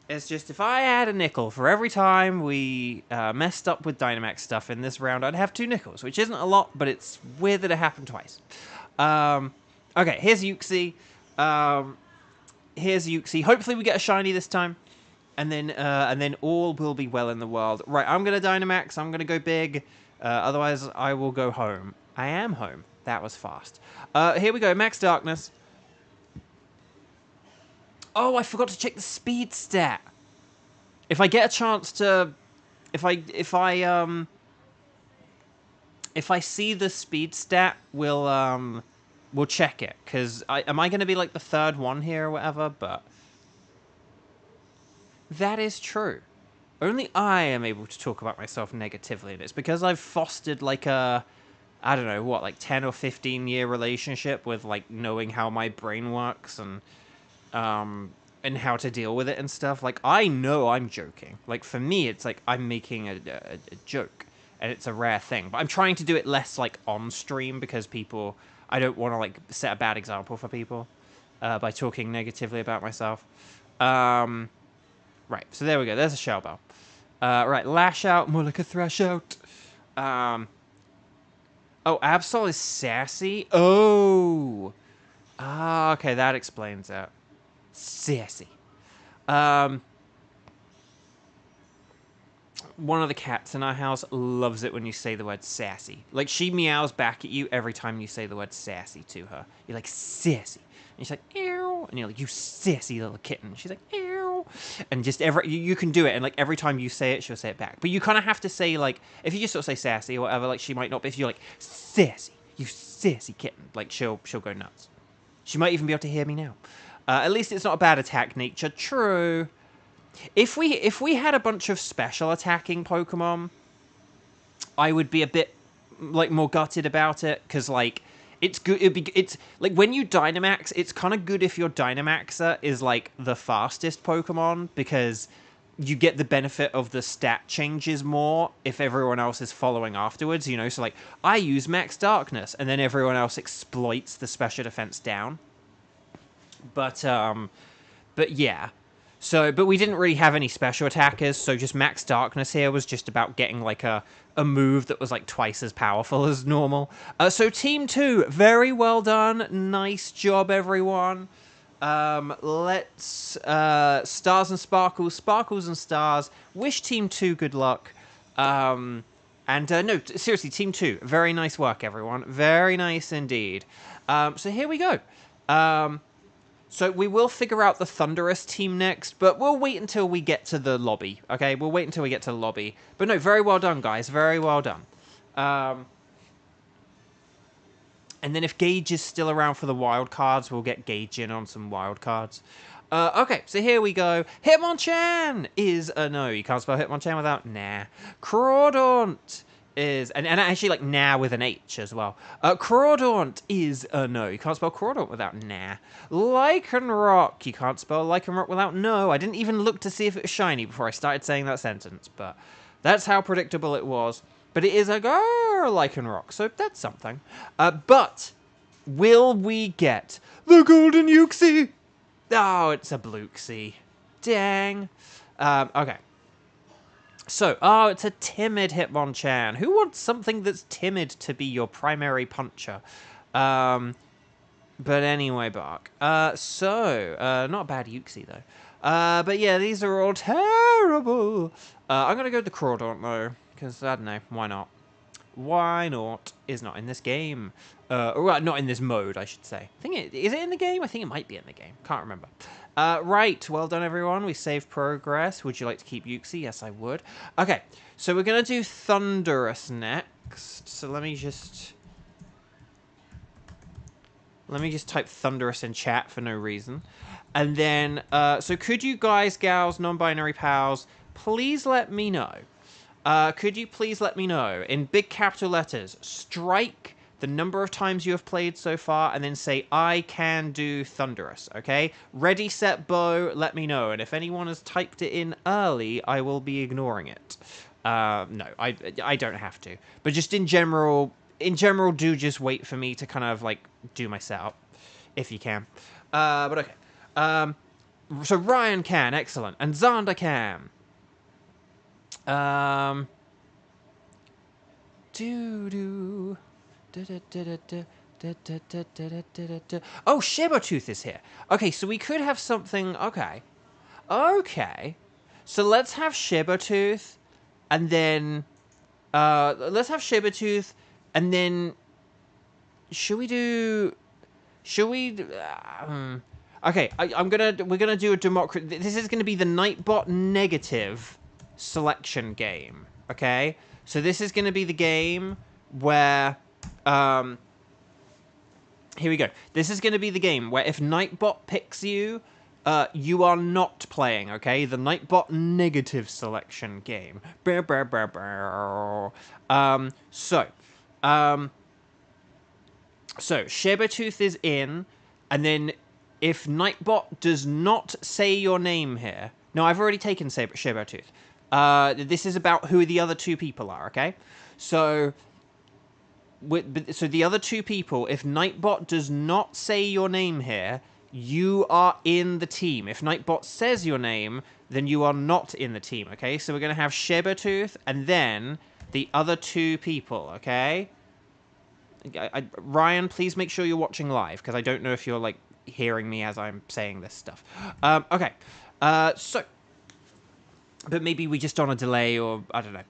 [SPEAKER 1] It's just, if I had a nickel for every time we messed up with Dynamax stuff in this round, I'd have 2 nickels, which isn't a lot, but it's weird that it happened twice. Okay, here's Yuxi. Here's Yuxi. Hopefully we get a shiny this time. And then all will be well in the world. Right, I'm going to Dynamax. I'm going to go big. Otherwise, I will go home. I am home. That was fast. Here we go. Max Darkness. Oh, I forgot to check the speed stat. If I get a chance to... If I see the speed stat, we'll check it. Because am I going to be, like, the 3rd one here or whatever? But... that is true. Only I am able to talk about myself negatively, and it's because I've fostered, like, I don't know, what, like, 10 or 15-year relationship with, like, knowing how my brain works and how to deal with it and stuff. Like, I know I'm joking. Like, for me, it's like I'm making a joke, and it's a rare thing. But I'm trying to do it less, like, on stream, because people... I don't want to, like, set a bad example for people by talking negatively about myself. Right, so there we go. There's a Shell Bell. Right, Lash Out, more like a Thrash Out. Oh, Absol is sassy? Oh! Ah, okay, that explains it. Sassy. One of the cats in our house loves it when you say the word sassy. Like, she meows back at you every time you say the word sassy to her. You're like, sassy. And she's like, ew. And you're like, you sassy little kitten. She's like, ew. And just you can do it, and like every time you say it, she'll say it back. But you kind of have to say, like, if you just sort of say sassy or whatever, like, she might not. But if you're like, sassy, you sassy kitten, like, she'll go nuts. She might even be able to hear me now. At least it's not a bad attack nature. True. If we had a bunch of special attacking Pokemon, I would be a bit, like, more gutted about it, because, like, it's good. It's like, when you Dynamax, it's kind of good if your Dynamaxer is, like, the fastest Pokemon, because you get the benefit of the stat changes more if everyone else is following afterwards, you know? So, like, I use Max Darkness, and then everyone else exploits the special defense down. But yeah. So, but we didn't really have any special attackers, so just Max Darkness here was just about getting, like, a move that was, like, twice as powerful as normal. So Team 2, very well done. Nice job, everyone. Let's, Stars and Sparkles, Sparkles and Stars. Wish Team 2 good luck. And no, seriously, Team 2, very nice work, everyone. Very nice indeed. So here we go. So we will figure out the Thunderous team next, but we'll wait until we get to the lobby, okay? We'll wait until we get to the lobby. But no, very well done, guys. Very well done. And then if Gage is still around for the wild cards, we'll get Gage in on some wild cards. Okay, so here we go. Hitmonchan is a no. You can't spell Hitmonchan without nah. Crawdaunt is... And actually, like, nah with an H as well. Crawdaunt is a no. You can't spell Crawdaunt without nah. Lycanroc. You can't spell Lycanroc without no. I didn't even look to see if it was shiny before I started saying that sentence, but that's how predictable it was. But it is a girl Lycanroc, so that's something. But will we get the Golden Uxie? Oh, it's a Bluesky. Dang. Okay. So, oh, it's a timid Hitmonchan. Who wants something that's timid to be your primary puncher? But anyway, Bark. Not a bad Uxie, though. But yeah, these are all terrible. I'm going to go with the Crawdaunt, though. Because, I don't know, why not? Why not is not in this game. Well, not in this mode, I should say. Is it in the game? I think it might be in the game. Can't remember. Right, well done, everyone. We saved progress. Would you like to keep Uxie? Yes, I would. Okay, so we're going to do Thunderous next. So let me just type Thunderous in chat for no reason. And then, so could you guys, gals, non-binary pals, please let me know. Could you please let me know, in big capital letters, strike the number of times you have played so far, and then say, I can do Thunderous, okay? Ready, set, bow, let me know. And if anyone has typed it in early, I will be ignoring it. No, I don't have to. But just in general, do just wait for me to kind of, like, do my setup, if you can. But okay. So Ryan can, excellent. And Xander can. Oh, Shibertooth is here. Okay, so we could have something. Okay. So let's have Shibertooth, and then should we? Okay, we're gonna do a democracy. This is gonna be the Nightbot negative selection game, okay? So this is going to be the game where, here we go. This is going to be the game where if Nightbot picks you, you are not playing, okay? The Nightbot negative selection game. So Shibertooth is in, and then if Nightbot does not say your name here... No, I've already taken Shibertooth. This is about who the other two people are, okay? So the other two people, if Nightbot does not say your name here, you are in the team. If Nightbot says your name, then you are not in the team, okay? So we're going to have Shibertooth and then the other two people, okay? Ryan, please make sure you're watching live, because I don't know if you're, like, hearing me as I'm saying this stuff. Okay. So... But maybe we just on a delay, or I don't know.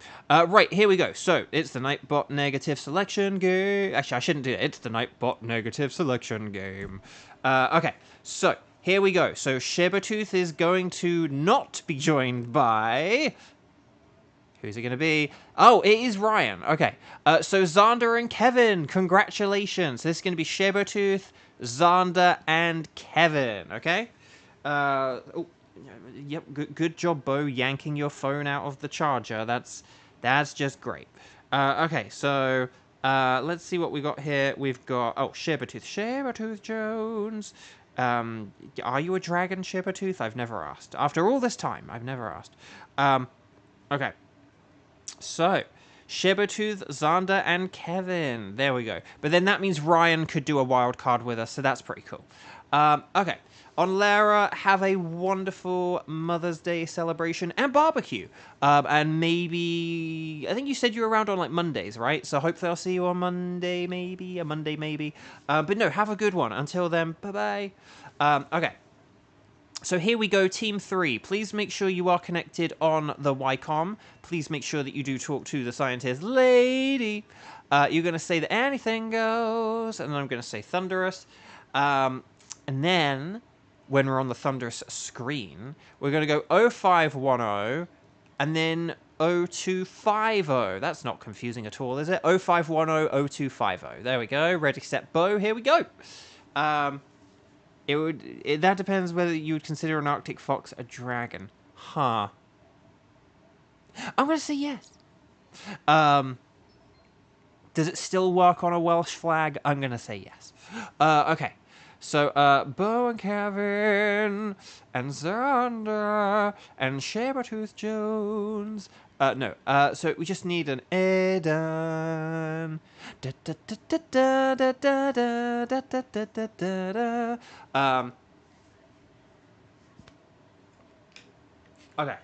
[SPEAKER 1] Right, here we go. So, it's the Nightbot negative selection game. Actually, I shouldn't do it. It's the Nightbot negative selection game. Okay, so, here we go. So, Shibertooth is going to not be joined by... Who's it going to be? Oh, it is Ryan. Okay, so Xander and Kevin, congratulations. This is going to be Shibertooth, Xander, and Kevin, okay? Oh. Yep, good job, Bo, yanking your phone out of the charger. That's just great. Okay, so let's see what we got here. We've got Shibertooth Jones. Are you a dragon, Shibertooth? I've never asked. After all this time, I've never asked. Okay, so Shibertooth, Xander, and Kevin. There we go. But then that means Ryan could do a wild card with us, so that's pretty cool. Okay. On Lara, have a wonderful Mother's Day celebration and barbecue. And maybe... I think you said you were around on, like, Mondays, right? So hopefully I'll see you on Monday, maybe. A Monday, maybe. But no, have a good one. Until then, bye-bye. Okay. So here we go, Team 3. Please make sure you are connected on the YCOM. Please make sure that you do talk to the scientist lady. You're going to say that anything goes, and then I'm going to say thunderous. And then, when we're on the thunderous screen, we're going to go 0510, and then 0250. That's not confusing at all, is it? 0510, 0250. There we go. Ready, set, bow. Here we go. That depends whether you would consider an Arctic fox a dragon. Huh. I'm going to say yes. Does it still work on a Welsh flag? I'm going to say yes. Okay. So, Bo and Kevin, and Xander, and Sabertooth Jones. No. So we just need an Eden. Okay.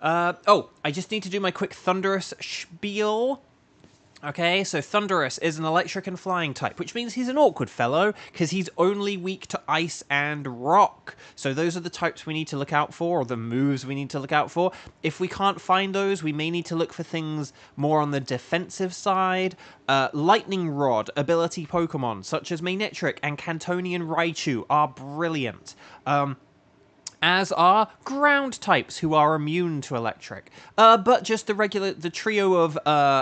[SPEAKER 1] I just need to do my quick Thunderous spiel. Okay, so Thunderous is an electric and flying type, which means he's an awkward fellow, because he's only weak to ice and rock. So those are the types we need to look out for, or the moves we need to look out for. If we can't find those, we may need to look for things more on the defensive side. Lightning Rod ability Pokemon, such as Manectric and Cantonian Raichu, are brilliant. As are ground types who are immune to electric. But just the trio of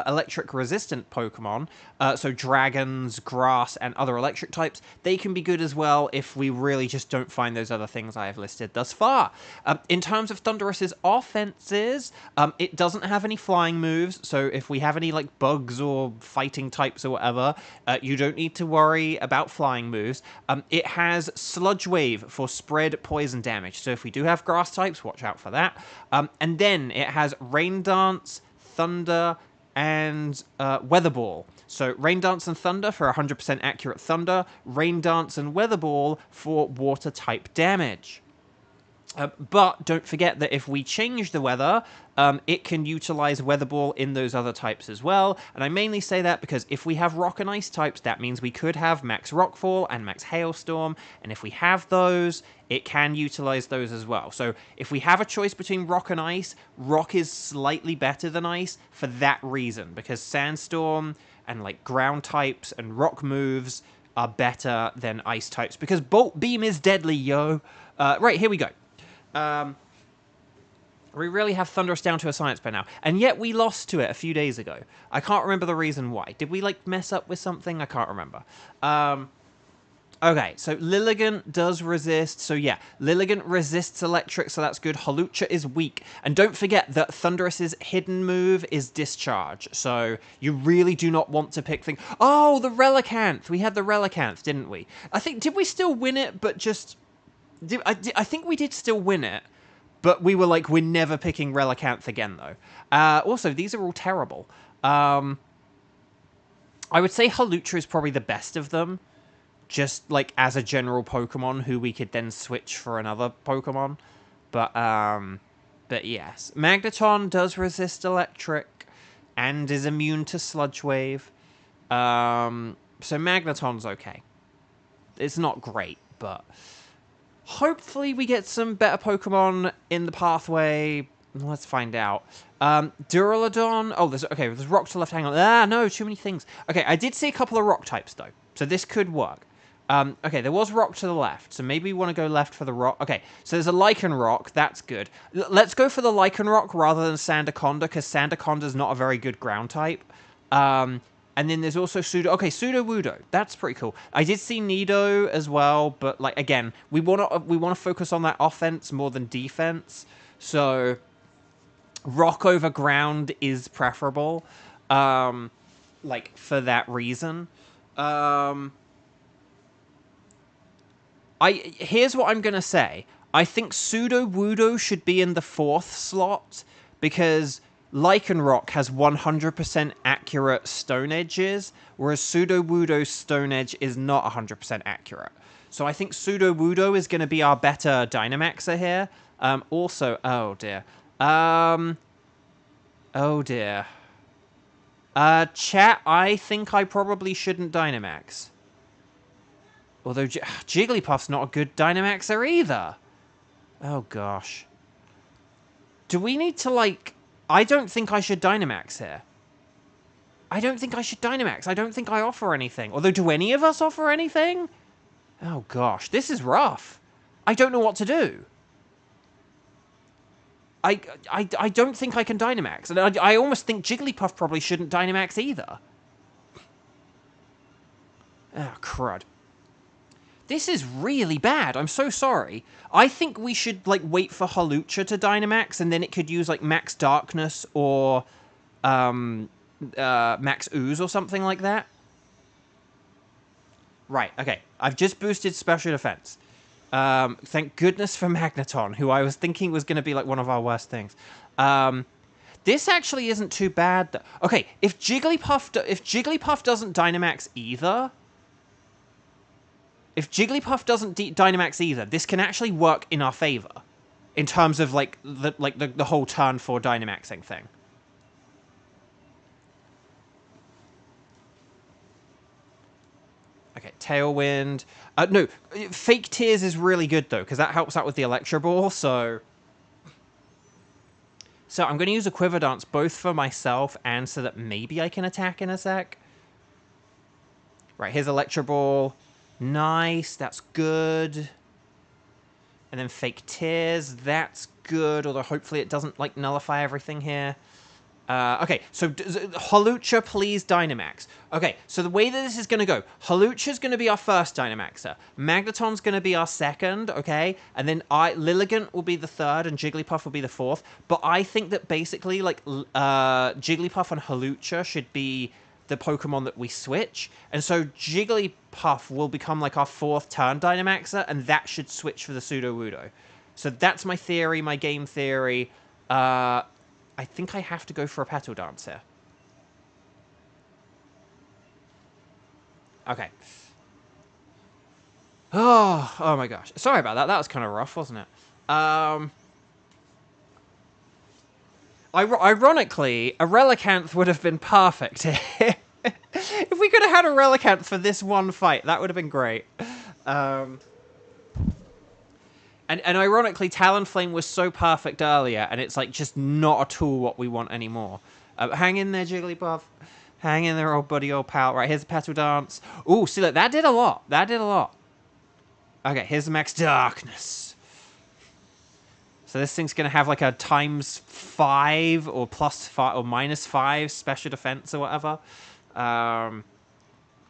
[SPEAKER 1] electric resistant Pokemon, so dragons, grass, and other electric types, they can be good as well if we really just don't find those other things I have listed thus far. In terms of Thunderous's offenses, it doesn't have any flying moves, so if we have any like bugs or fighting types or whatever, you don't need to worry about flying moves. It has Sludge Wave for spread poison damage, so if we do have grass types, watch out for that. And then it has Rain Dance, Thunder, and Weather Ball. So Rain Dance and Thunder for 100% accurate Thunder, Rain Dance and Weather Ball for water type damage. But don't forget that if we change the weather, it can utilize Weather Ball in those other types as well. And I mainly say that because if we have Rock and Ice types, that means we could have Max Rockfall and Max Hailstorm. And if we have those, it can utilize those as well. So if we have a choice between Rock and Ice, Rock is slightly better than Ice for that reason. Because Sandstorm and like ground types and rock moves are better than Ice types. Because Bolt Beam is deadly, yo. Right, here we go. We really have Thunderous down to a science by now. And yet we lost to it a few days ago. I can't remember the reason why. Did we, like, mess up with something? I can't remember. Okay, so Lilligant does resist. So, yeah, Lilligant resists electric, so that's good. Hawlucha is weak. And don't forget that Thunderous's hidden move is Discharge. So you really do not want to pick things... Oh, the Relicanth! We had the Relicanth, didn't we? I think... Did we still win it, but just... I think we did still win it, but we were like, we're never picking Relicanth again, though. Also, these are all terrible. I would say Hawlucha is probably the best of them, just like as a general Pokemon who we could then switch for another Pokemon. But yes. Magneton does resist electric and is immune to Sludge Wave. So Magneton's okay. It's not great, but... Hopefully we get some better Pokemon in the pathway. Let's find out. Duraludon. Oh, there's rock to left. Hang on. Ah, no, too many things. Okay, I did see a couple of rock types, though. So this could work. Okay, there was rock to the left. So maybe we want to go left for the rock. Okay, so there's a Lycanroc. That's good. Let's go for the Lycanroc rather than Sandaconda, because Sandaconda's not a very good ground type. And then there's also Sudowoodo. That's pretty cool. I did see Nido as well, but like again, we want to focus on that offense more than defense. So rock over ground is preferable, like for that reason. Here's what I'm gonna say. I think Sudowoodo should be in the 4th slot because Lycanroc has 100% accurate Stone Edges, whereas Sudowoodo's Stone Edge is not 100% accurate. So I think Sudowoodo is going to be our better Dynamaxer here. Also, oh dear. Oh dear. Chat, I think I probably shouldn't Dynamax. Although Jigglypuff's not a good Dynamaxer either. Oh, gosh. Do we need to, like... I don't think I should Dynamax here. I don't think I should Dynamax. I don't think I offer anything. Although, do any of us offer anything? Oh, gosh. This is rough. I don't know what to do. I don't think I can Dynamax. And I almost think Jigglypuff probably shouldn't Dynamax either. Oh, crud. This is really bad. I'm so sorry. I think we should, like, wait for Hawlucha to Dynamax, and then it could use, like, Max Darkness or Max Ooze or something like that. Right, okay. I've just boosted Special Defense. Thank goodness for Magneton, who I was thinking was going to be, like, one of our worst things. This actually isn't too bad, though. Okay, if Jigglypuff doesn't Dynamax either... If Jigglypuff doesn't Dynamax either, this can actually work in our favor. In terms of, like, the whole turn 4 Dynamaxing thing. Okay, Tailwind. No, Fake Tears is really good, though, because that helps out with the Electro Ball, so... So I'm going to use a Quiver Dance both for myself and so that maybe I can attack in a sec. Right, here's Electro Ball. Nice, that's good. And then Fake Tears, that's good, although hopefully it doesn't, like, nullify everything here. Okay, so Hawlucha, please Dynamax. Okay, so the way that this is going to go, Hawlucha's going to be our first Dynamaxer. Magneton's going to be our second, okay? And then Lilligant will be the third, and Jigglypuff will be the fourth. But I think that basically, like, Jigglypuff and Hawlucha should be the Pokemon that we switch. And so Jigglypuff will become, like, our fourth turn Dynamaxer, and that should switch for the Sudowoodo. So that's my theory, my game theory. I think I have to go for a Petal Dance here. Okay. Oh my gosh. Sorry about that. That was kind of rough, wasn't it? Ironically, a Relicanth would have been perfect here. If we could have had a Relicanth for this one fight, that would have been great. And ironically, Talonflame was so perfect earlier, and it's, like, just not at all what we want anymore. Hang in there, Jigglypuff. Hang in there, old buddy, old pal. Right, here's a Petal Dance. Ooh, see, look, that did a lot. That did a lot. Okay, here's the Max Darkness. So this thing's going to have, like, a ×5 or +5 or -5 special defense or whatever.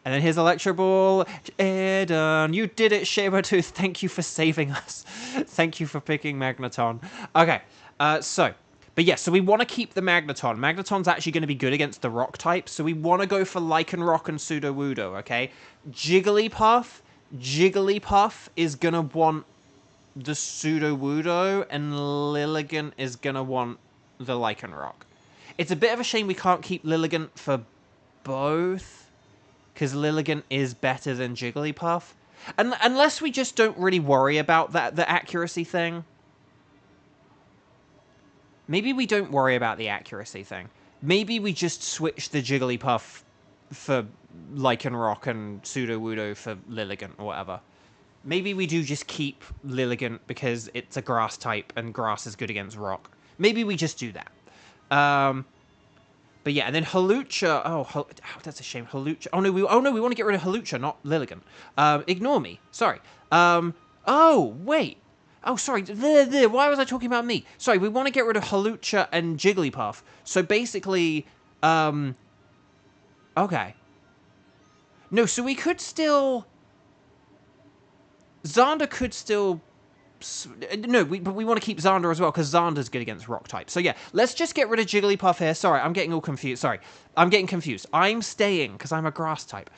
[SPEAKER 1] And then here's Electro Ball. Eden, you did it, Sabertooth. Thank you for saving us. Thank you for picking Magneton. Okay, but yeah, so we want to keep the Magneton. Magneton's actually going to be good against the rock types, so we want to go for Lycanroc and Sudowoodo, okay? Jigglypuff is going to want the Sudowoodo, and Lilligant is going to want the Lycanroc. It's a bit of a shame we can't keep Lilligant for both, because Lilligant is better than Jigglypuff. And unless we just don't really worry about the accuracy thing. Maybe we don't worry about the accuracy thing. Maybe we just switch the Jigglypuff for Lycanroc and Sudowoodo for Lilligant or whatever. Maybe we do just keep Lilligant because it's a grass type and grass is good against rock. Maybe we just do that. But yeah, and then Hawlucha. Oh, that's a shame. Hawlucha. Oh no, we want to get rid of Hawlucha, not Lilligant. Ignore me. Sorry. Oh wait. Oh sorry. Why was I talking about me? Sorry. We want to get rid of Hawlucha and Jigglypuff. So basically, okay. No, so we could still. Xander could still. No, but we want to keep Xander as well, because Xander's good against rock type. So yeah, let's just get rid of Jigglypuff here. Sorry, I'm getting all confused. Sorry, I'm getting confused. I'm staying, because I'm a grass type.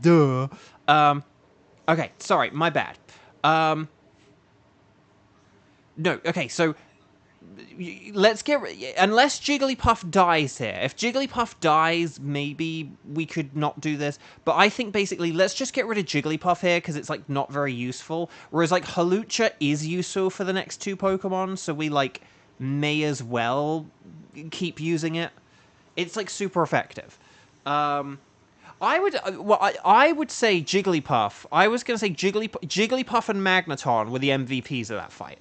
[SPEAKER 1] Duh. Okay, sorry, my bad. No, okay, so let's get... Unless Jigglypuff dies here. If Jigglypuff dies, maybe we could not do this. But I think basically, let's just get rid of Jigglypuff here, because it's, like, not very useful. Whereas, like, Hawlucha is useful for the next two Pokemon, so we, like, may as well keep using it. It's, like, super effective. I would say Jigglypuff. I was going to say Jigglypuff and Magneton were the MVPs of that fight.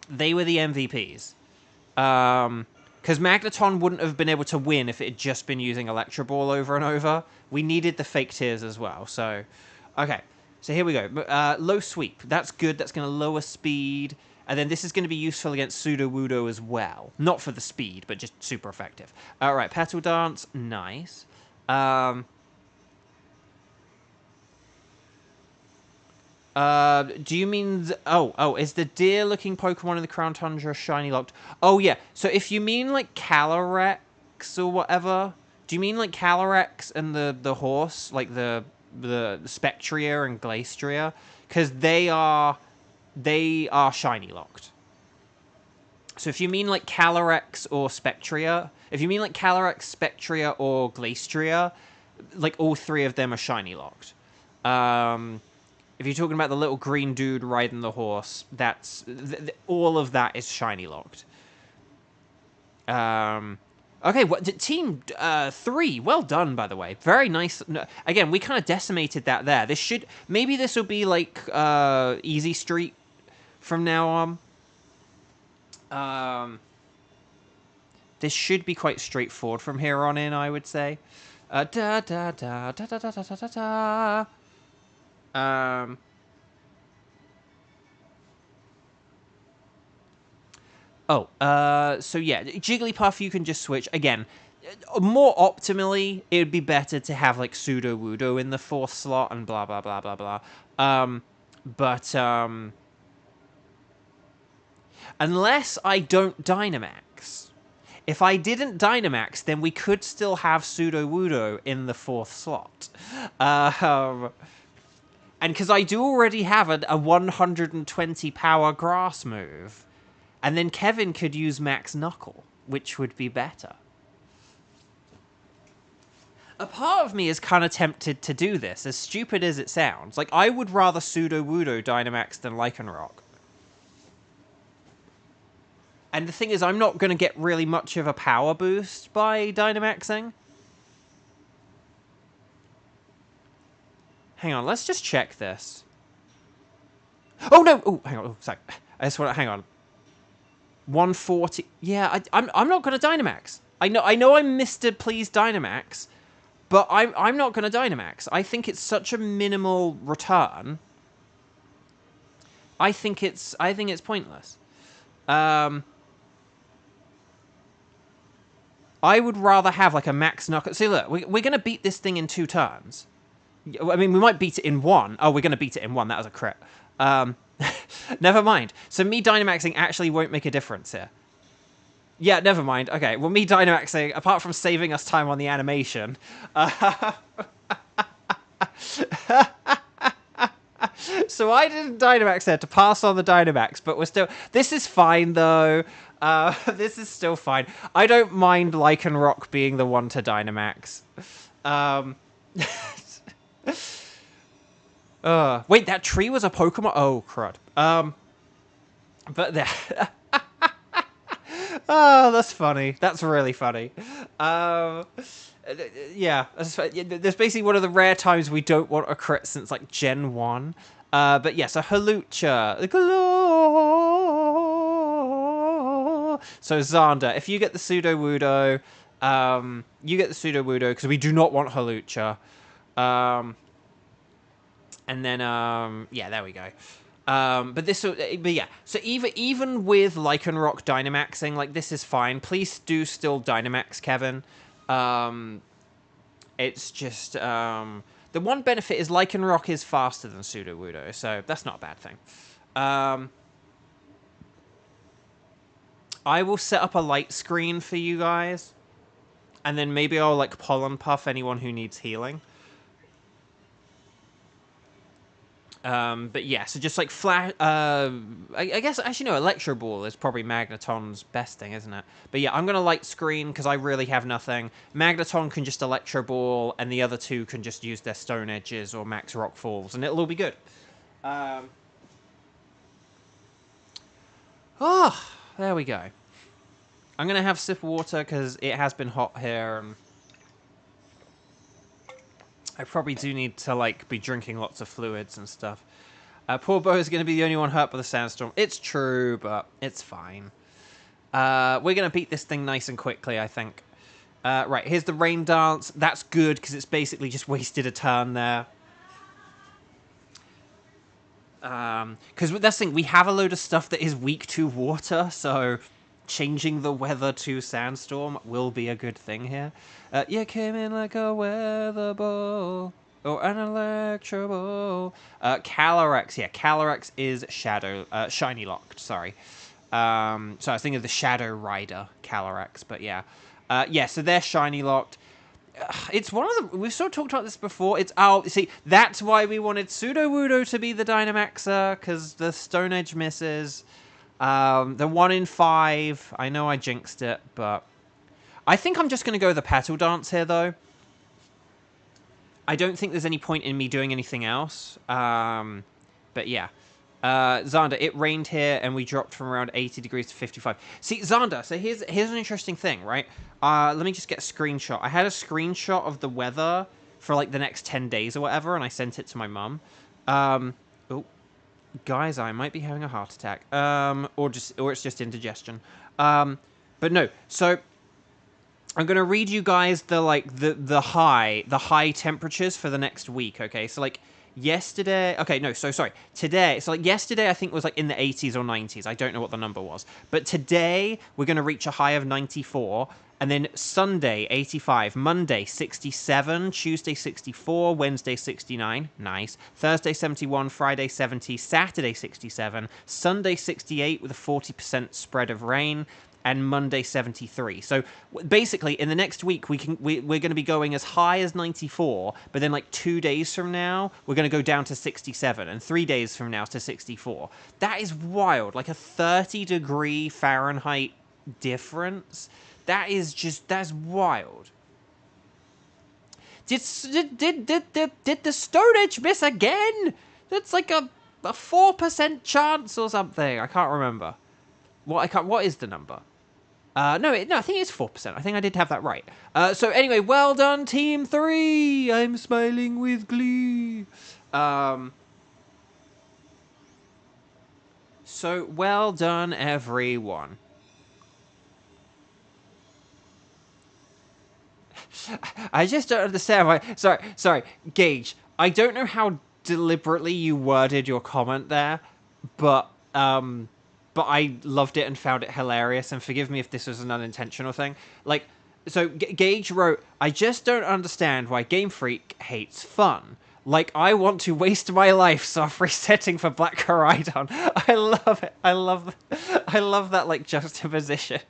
[SPEAKER 1] They were the MVPs. Because Magneton wouldn't have been able to win if it had just been using Electro Ball over and over. We needed the fake tears as well. So, okay. So here we go. Low sweep. That's good. That's going to lower speed. And then this is going to be useful against Sudowoodo as well. Not for the speed, but just super effective. All right, Petal Dance. Nice. Do you mean... is the deer-looking Pokemon in the Crown Tundra shiny locked? Oh, yeah. So if you mean, like, Calyrex or whatever... Do you mean, like, Calyrex and the horse? Like, the Spectria and Glastrier? Because they are shiny locked. So if you mean, like, Calyrex or Spectria... If you mean, like, Calyrex, Spectria, or Glastrier, like, all three of them are shiny locked. If you're talking about the little green dude riding the horse, that's... all of that is shiny locked. Okay, Team 3, well done, by the way. Very nice. Again, we kind of decimated that there. Maybe this will be, like, Easy Street from now on. This should be quite straightforward from here on in, I would say. Da da da da da da da da da da. So yeah, Jigglypuff you can just switch. Again, more optimally, it would be better to have, like, Sudowoodo in the 4th slot and blah, blah, blah, blah, blah. Unless I don't Dynamax. If I didn't Dynamax, then we could still have Sudowoodo in the 4th slot. And because I do already have a 120 power grass move. And then Kevin could use Max Knuckle, which would be better. A part of me is kind of tempted to do this, as stupid as it sounds. Like, I would rather Sudowoodo Dynamax than Lycanroc. And the thing is, I'm not going to get really much of a power boost by Dynamaxing. Hang on, let's just check this. Oh, no! Oh, hang on. Oh, sorry. I just want to... Hang on. 140. Yeah, I'm not going to Dynamax. I know I'm Mr. Please Dynamax, but I'm not going to Dynamax. I think it's such a minimal return. I think it's pointless. I would rather have, like, a Max Knuckle. See, look, we're going to beat this thing in 2 turns. I mean, we might beat it in 1. Oh, we're going to beat it in 1. That was a crit. Never mind. So me Dynamaxing actually won't make a difference here. Yeah, never mind. Okay, well, me Dynamaxing, apart from saving us time on the animation... So I didn't Dynamax there to pass on the Dynamax, but we're still... This is fine, though. This is still fine. I don't mind Lycanroc being the one to Dynamax. Wait, that tree was a Pokemon? Oh, crud. But there... Oh, that's funny. That's really funny. Yeah, there's basically one of the rare times we don't want a crit since, like, Gen 1. But yeah, so Hawlucha. So Xander, if you get the Sudowoodo, you get the Sudowoodo, because we do not want Hawlucha. And then, yeah, there we go. But yeah, so even with Lycanroc Dynamaxing, like, this is fine. Please do still Dynamax, Kevin. It's just, the one benefit is Lycanroc is faster than Sudowoodo, so that's not a bad thing. I will set up a light screen for you guys, and then maybe I'll, like, Pollen Puff anyone who needs healing. But yeah, so just, like, flash... I guess, actually, no, Electro Ball is probably Magneton's best thing, isn't it? But yeah, I'm going to light screen, because I really have nothing. Magneton can just Electro Ball, and the other two can just use their Stone Edges or Max Rock Falls, and it'll all be good. Oh, there we go. I'm going to have a sip of water, because it has been hot here, and... I probably do need to, like, be drinking lots of fluids and stuff. Poor Bo is going to be the only one hurt by the sandstorm. It's true, but it's fine. We're going to beat this thing nice and quickly, I think. Right, here's the rain dance. That's good, because it's basically just wasted a turn there. Because that's the thing, we have a load of stuff that is weak to water, so changing the weather to sandstorm will be a good thing here. You came in like a weather ball. Or an electro ball. Calyrex, yeah, Calyrex is shadow, shiny locked, sorry. So I was thinking of the Shadow Rider, Calyrex, but yeah. Yeah, so they're shiny locked. It's one of the... We've sort of talked about this before. It's... Oh, see, that's why we wanted Sudowoodo to be the Dynamaxer, because the Stone Edge misses. The 1 in 5. I know I jinxed it, but... I think I'm just going to go the Petal Dance here, though. I don't think there's any point in me doing anything else. But yeah. Xander, it rained here, and we dropped from around 80 degrees to 55. See, Xander, so here's an interesting thing, right? Let me just get a screenshot. I had a screenshot of the weather for, like, the next 10 days or whatever, and I sent it to my mum. Oh, guys, I might be having a heart attack. Or it's just indigestion. But no, so... I'm going to read you guys the high temperatures for the next week, okay? So, like, yesterday... Okay, no, so sorry. Today... So, like, yesterday I think was, like, in the 80s or 90s. I don't know what the number was. But today, we're going to reach a high of 94. And then Sunday, 85. Monday, 67. Tuesday, 64. Wednesday, 69. Nice. Thursday, 71. Friday, 70. Saturday, 67. Sunday, 68 with a 40% spread of rain. And Monday 73. So basically, in the next week, we're going to be going as high as 94, but then like 2 days from now, we're going to go down to 67, and 3 days from now to 64. That is wild, like a 30-degree Fahrenheit difference. That's wild. Did the Stone Edge miss again? That's like a 4% chance or something. I can't remember. What is the number? No, I think it's 4%. I think I did have that right. So anyway, well done, Team 3! I'm smiling with glee. So, well done, everyone. I just don't understand why... Sorry, Gage. I don't know how deliberately you worded your comment there, but I loved it and found it hilarious, and forgive me if this was an unintentional thing. Like, so Gage wrote, I just don't understand why Game Freak hates fun. Like, I want to waste my life soft resetting for Black Coridon. I love it. I love that, like, juxtaposition.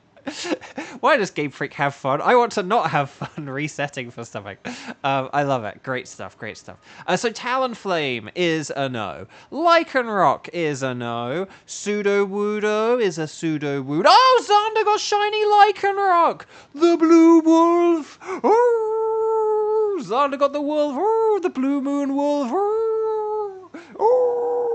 [SPEAKER 1] Why does Game Freak have fun? I want to not have fun resetting for something. I love it. Great stuff. So Talonflame is a no. Lycanroc is a no. Sudowoodo is a Sudowoodo. Oh, Xander got shiny Lycanroc! The Blue Wolf! Oh, Xander got the wolf! Oh, the Blue Moon Wolf! Oh!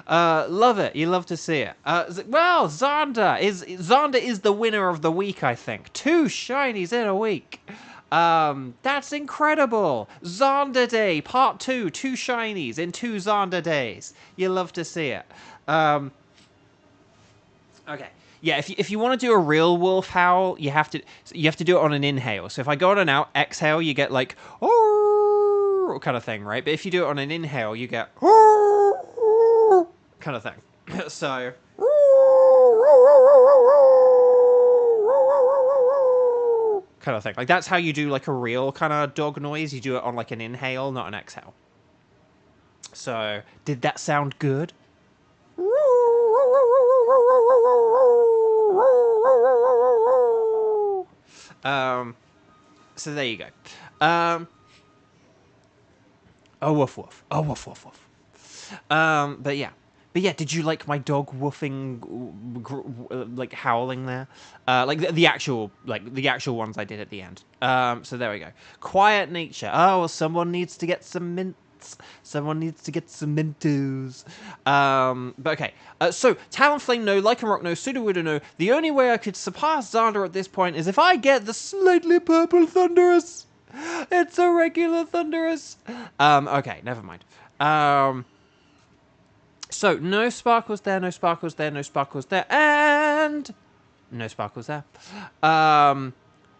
[SPEAKER 1] Love it. You love to see it. Well, Xander is the winner of the week, I think. 2 shinies in a week. That's incredible. Xander Day, Part 2. 2 shinies in 2 Xander days. You love to see it. Okay. Yeah, if you want to do a real wolf howl, you have to do it on an inhale. So if I go on an exhale, you get like oh kind of thing, right? But if you do it on an inhale, you get kind of thing. So kind of thing. Like that's how you do like a real kind of dog noise. You do it on like an inhale, not an exhale. So did that sound good? So there you go. Oh woof woof. Oh woof woof woof. But yeah, did you like my dog woofing, like howling there? Like the actual ones I did at the end. So there we go. Quiet nature. Oh, well, someone needs to get some mints. Someone needs to get some Mentos. But okay. So Talonflame no, Lycanroc no, Sudowoodo no. The only way I could surpass Xander at this point is if I get the slightly purple Thundurus. It's a regular Thunderous. Okay, never mind. So, no sparkles there, no sparkles there, no sparkles there, and no sparkles there.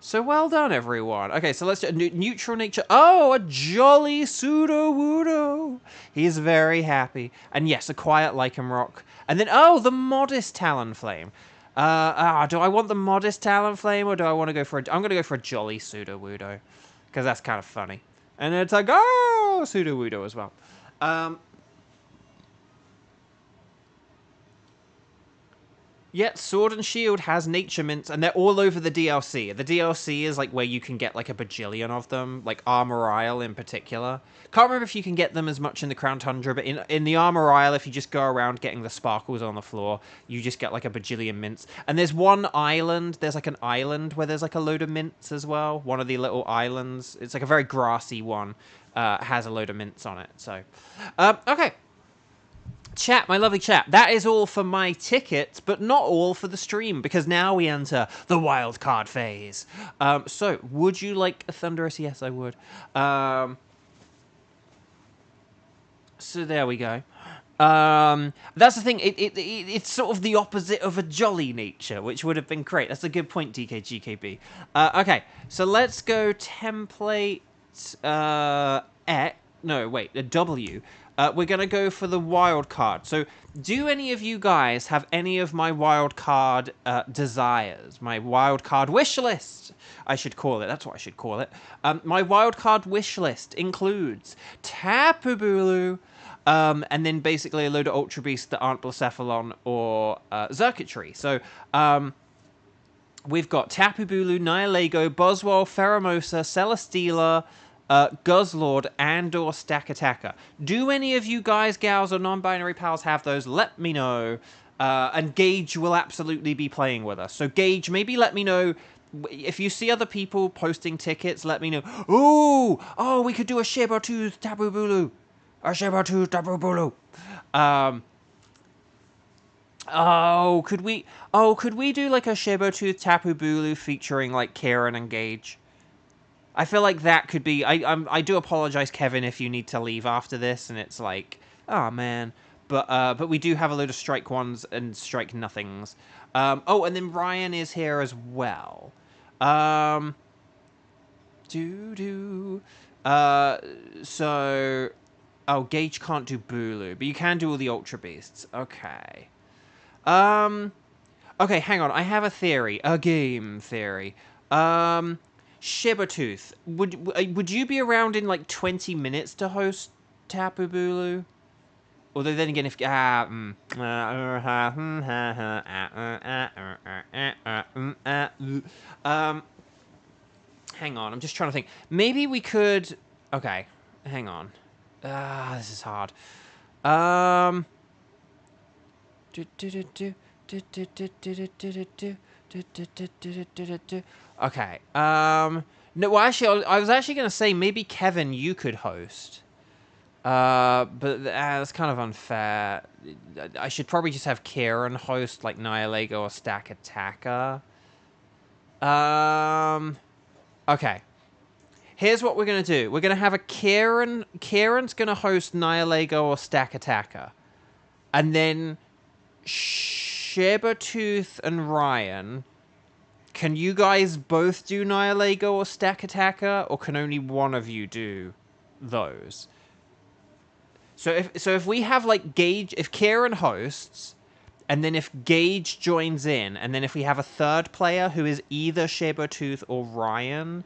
[SPEAKER 1] So well done, everyone. Okay, so let's do neutral nature. Oh, a jolly Sudowoodo. He's very happy. And yes, a quiet Lycanroc. And then, oh, the modest Talonflame. Do I want the modest Talonflame or do I want to go for I'm going to go for a jolly Sudowoodo. Because that's kind of funny. And it's like, oh, Sudowoodo as well. Yeah, Sword and Shield has nature mints, and they're all over the DLC. The DLC is like where you can get like a bajillion of them, like Armor Isle in particular. Can't remember if you can get them as much in the Crown Tundra, but in the Armor Isle, if you just go around getting the sparkles on the floor, you just get like a bajillion mints. And there's one island, there's like an island where there's like a load of mints as well. One of the little islands. It's like a very grassy one, has a load of mints on it. So, okay. Chat, my lovely chat, that is all for my tickets, but not all for the stream, because now we enter the wild card phase. So, would you like a Thunderous? Yes, I would. So there we go. That's the thing, it's sort of the opposite of a jolly nature, which would have been great. That's a good point, DKGKB. Okay, so let's go template, a W. We're going to go for the wild card. So, do any of you guys have any of my wild card desires? My wild card wish list, I should call it. That's what I should call it. My wild card wish list includes Tapu Bulu, and then basically a load of Ultra Beasts that aren't Blacephalon or Xurkitree. So, we've got Tapu Bulu, Nihilego, Buzzwole, Pheromosa, Celesteela, Guzzlord, and or Stakataka. Do any of you guys, gals, or non-binary pals have those? Let me know. And Gage will absolutely be playing with us. So Gage, maybe let me know. If you see other people posting tickets, let me know. Ooh! Oh, we could do a Sabertooth Tapu Bulu. A Sabertooth Tapu Bulu. Could we do like a Sabertooth Tapu Bulu featuring like Kieran and Gage? I feel like that could be... I do apologize, Kevin, if you need to leave after this, and it's like, oh, man. But we do have a load of strike ones and strike nothings. And then Ryan is here as well. So... Oh, Gage can't do Bulu, but you can do all the Ultra Beasts. Okay. Okay, hang on. I have a theory. A game theory. Shibertooth, would you be around in like 20 minutes to host Tapu Bulu? Although then again, if hang on, I'm just trying to think. Maybe we could. Okay, hang on. This is hard. Okay. No, well, actually, I was actually going to say maybe Kevin, you could host. But that's kind of unfair. I should probably just have Kieran host, like Nihilego or Stakataka. Okay. Here's what we're going to do. We're going to have a Kieran. Kieran's going to host Nihilego or Stakataka. And then Sabertooth and Ryan, can you guys both do Nihilego or Stakataka, or can only one of you do those? So if we have like Gage, if Kieran hosts, and then if Gage joins in, and then if we have a third player who is either Sabertooth or Ryan,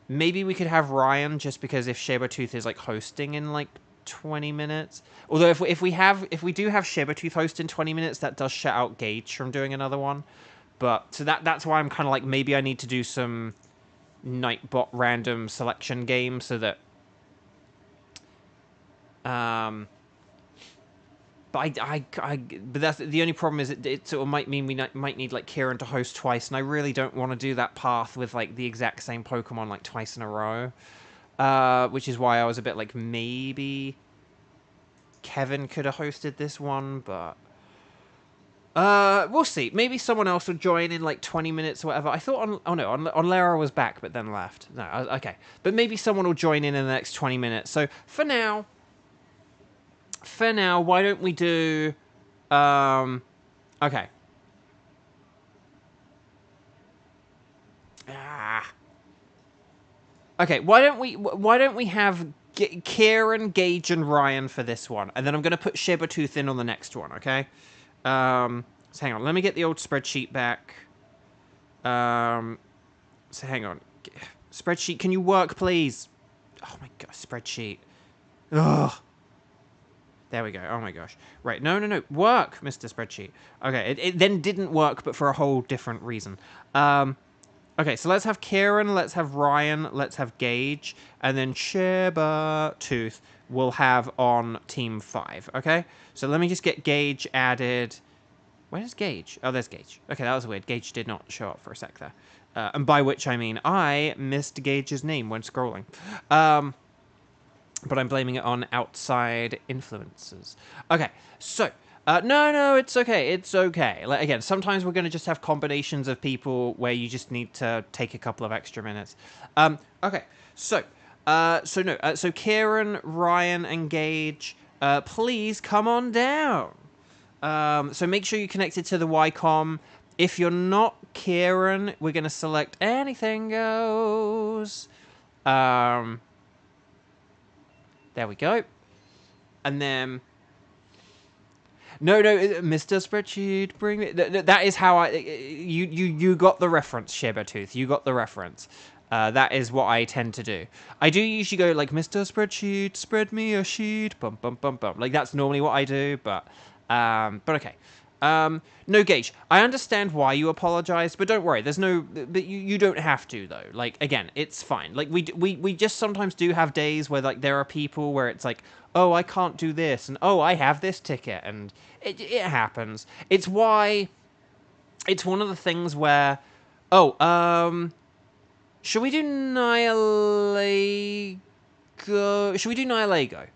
[SPEAKER 1] maybe we could have Ryan just because if Sabertooth is like hosting in like 20 minutes. Although if we do have Sabertooth host in 20 minutes, that does shut out Gage from doing another one. But so that's why I'm kind of like maybe I need to do some Nightbot random selection game so that but but that's the only problem is it sort of might mean we might need like Kieran to host twice, and I really don't want to do that path with like the exact same Pokemon like twice in a row. Which is why I was a bit like maybe Kevin could have hosted this one, but We'll see. Maybe someone else will join in like 20 minutes or whatever. I thought on Lara was back but then left. No, okay. But maybe someone will join in the next 20 minutes. So for now, why don't we do, okay. Okay, why don't we have Kieran, Gage, and Ryan for this one, and then I'm gonna put Sabertooth in on the next one, okay? So hang on, let me get the old spreadsheet back. So hang on, spreadsheet, can you work, please? Oh my god, spreadsheet. Ugh. There we go. Oh my gosh. Right, no, work, Mr. Spreadsheet. Okay, it then didn't work, but for a whole different reason. Okay, so let's have Kieran, let's have Ryan, let's have Gage, and then Sabertooth we'll have on Team 5, okay? So let me just get Gage added. Where's Gage? Oh, there's Gage. Okay, that was weird. Gage did not show up for a sec there. And by which I mean I missed Gage's name when scrolling. But I'm blaming it on outside influences. Okay, so... no, it's okay. It's okay. Like, again, sometimes we're going to just have combinations of people where you just need to take a couple of extra minutes. Okay, so Kieran, Ryan, and Gage, please come on down. So make sure you're connected to the YCOM. If you're not Kieran, we're going to select anything goes. There we go. And then... No, Mr. Spreadsheet, bring me... That is how I... You got the reference, Sabertooth. You got the reference. That is what I tend to do. I do usually go like, Mr. Spreadsheet, spread me a sheet, bum, bum, bum, bum. Like, that's normally what I do, but okay. No, Gage, I understand why you apologize, but don't worry. There's no... But you don't have to, though. Like, again, it's fine. Like, we just sometimes do have days where, like, there are people where it's like, oh, I can't do this, and oh, I have this ticket, and it happens. It's why... It's one of the things where... Oh, should we do Nihilego? Should we do Nihilego?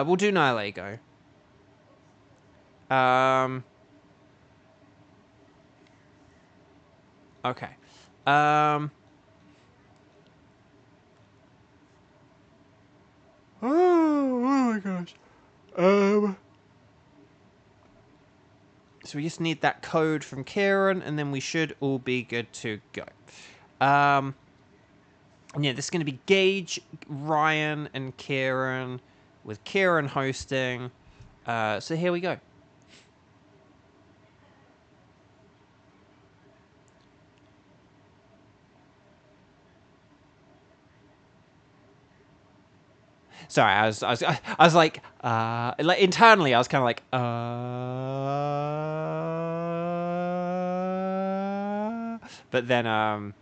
[SPEAKER 1] We'll do Nihilego. Okay. Oh my gosh. So we just need that code from Kieran, and then we should all be good to go. And yeah, this is going to be Gage, Ryan, and Kieran, with Kieran hosting. So here we go. Sorry, I was like internally, I was kind of like, but then, oh,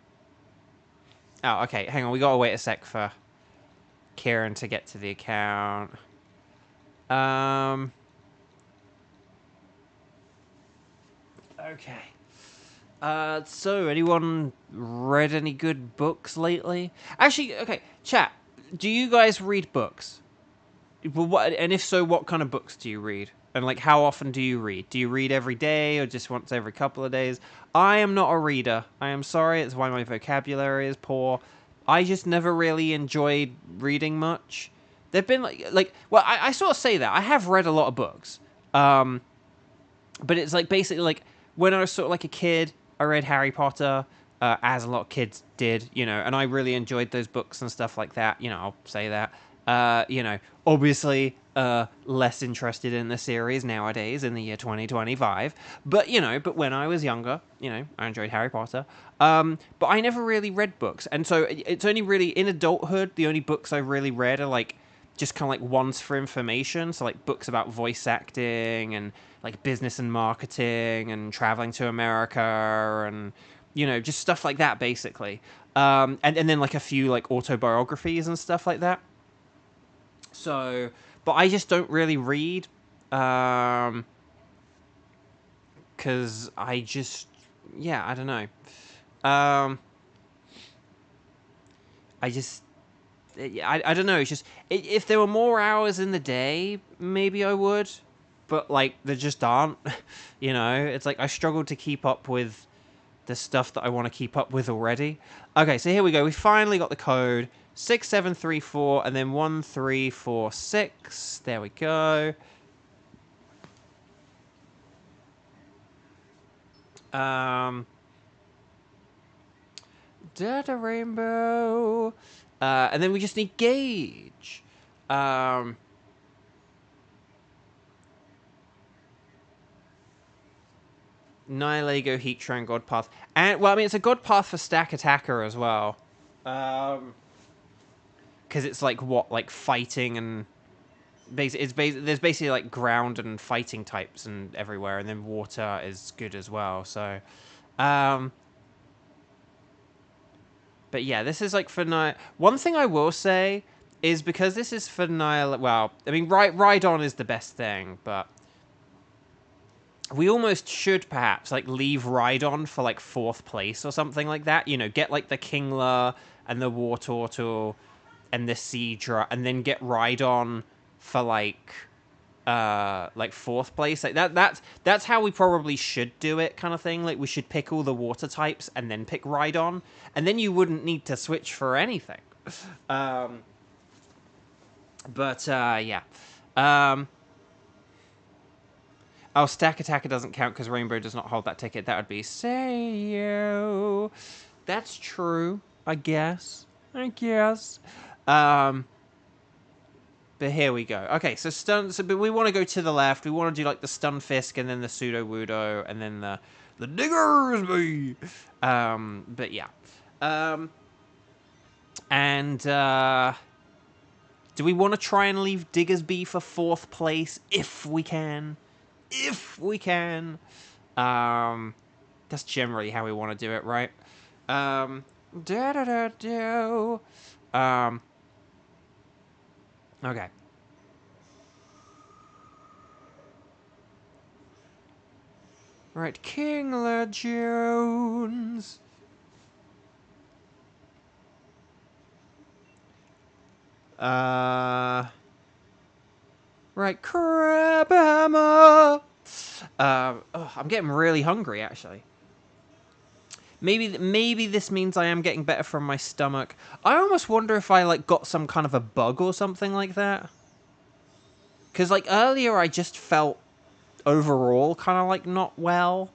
[SPEAKER 1] okay, hang on, we gotta wait a sec for Kieran to get to the account. Okay. So anyone read any good books lately? Actually, okay, chat. Do you guys read books? And if so, what kind of books do you read? And like, how often do you read? Do you read every day or just once every couple of days? I am not a reader. I am sorry. It's why my vocabulary is poor. I just never really enjoyed reading much. There've been well, I sort of say that. I have read a lot of books. But it's like basically like when I was sort of like a kid, I read Harry Potter. As a lot of kids did, you know, and I really enjoyed those books and stuff like that, you know, I'll say that. You know, obviously, less interested in the series nowadays in the year 2025, but, you know, but when I was younger, you know, I enjoyed Harry Potter, but I never really read books, and so it's only really, in adulthood, the only books I really read are, like, just kind of like ones for information, so like books about voice acting, and like business and marketing, and traveling to America, and... You know, just stuff like that, basically. And then, like, a few, like, autobiographies and stuff like that. So, but I just don't really read. Because I just... Yeah, I don't know. I just... I don't know, it's just... If there were more hours in the day, maybe I would. but like there just aren't. You know, it's like I struggle to keep up with the stuff that I want to keep up with already. Okay, so here we go. We finally got the code 6734 and then 1346. There we go. Data rainbow. And then we just need gauge. Nihilego, Heatran, God Path. And, well, I mean, it's a God Path for Stack Attacker as well. Because it's like, what, like fighting and... there's basically like ground and fighting types and everywhere, and then water is good as well, so... But yeah, this is like for one thing I will say is because this is for well, I mean, Rhydon is the best thing, but we almost should perhaps like leave Rhydon for like 4th place or something like that. You know, get like the Kingler and the Wartortle and the Seadra, and then get Rhydon for like 4th place. Like that's how we probably should do it, kind of thing. Like we should pick all the water types and then pick Rhydon, and then you wouldn't need to switch for anything. Yeah. Oh, Stack Attacker doesn't count because Rainbow does not hold that ticket. That would be Sayo. That's true, I guess. But here we go. Okay, so stun. So, but we want to go to the left. We want to do like the Stunfisk and then the Sudowoodo and then the Diggersby. But yeah. Do we want to try and leave Diggersby for 4th place if we can? If we can. That's generally how we want to do it, right? Okay. Right, Kingler Jones. Right, Crabhammer. I'm getting really hungry, actually. Maybe this means I am getting better from my stomach. I almost wonder if I like got some kind of a bug or something like that. Because like earlier I just felt overall kind of like not well.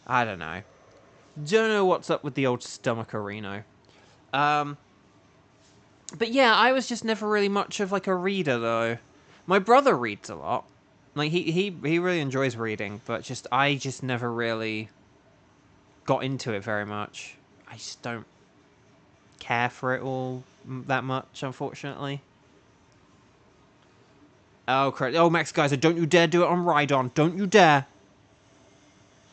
[SPEAKER 1] I don't know. Don't know what's up with the old stomach Reno. But yeah, I was just never really much of like a reader though. My brother reads a lot. Like he really enjoys reading, but I just never really got into it very much. I just don't care for it all that much, unfortunately. Oh, correct. Oh, Max Geyser, don't you dare do it on Rhydon. Don't you dare.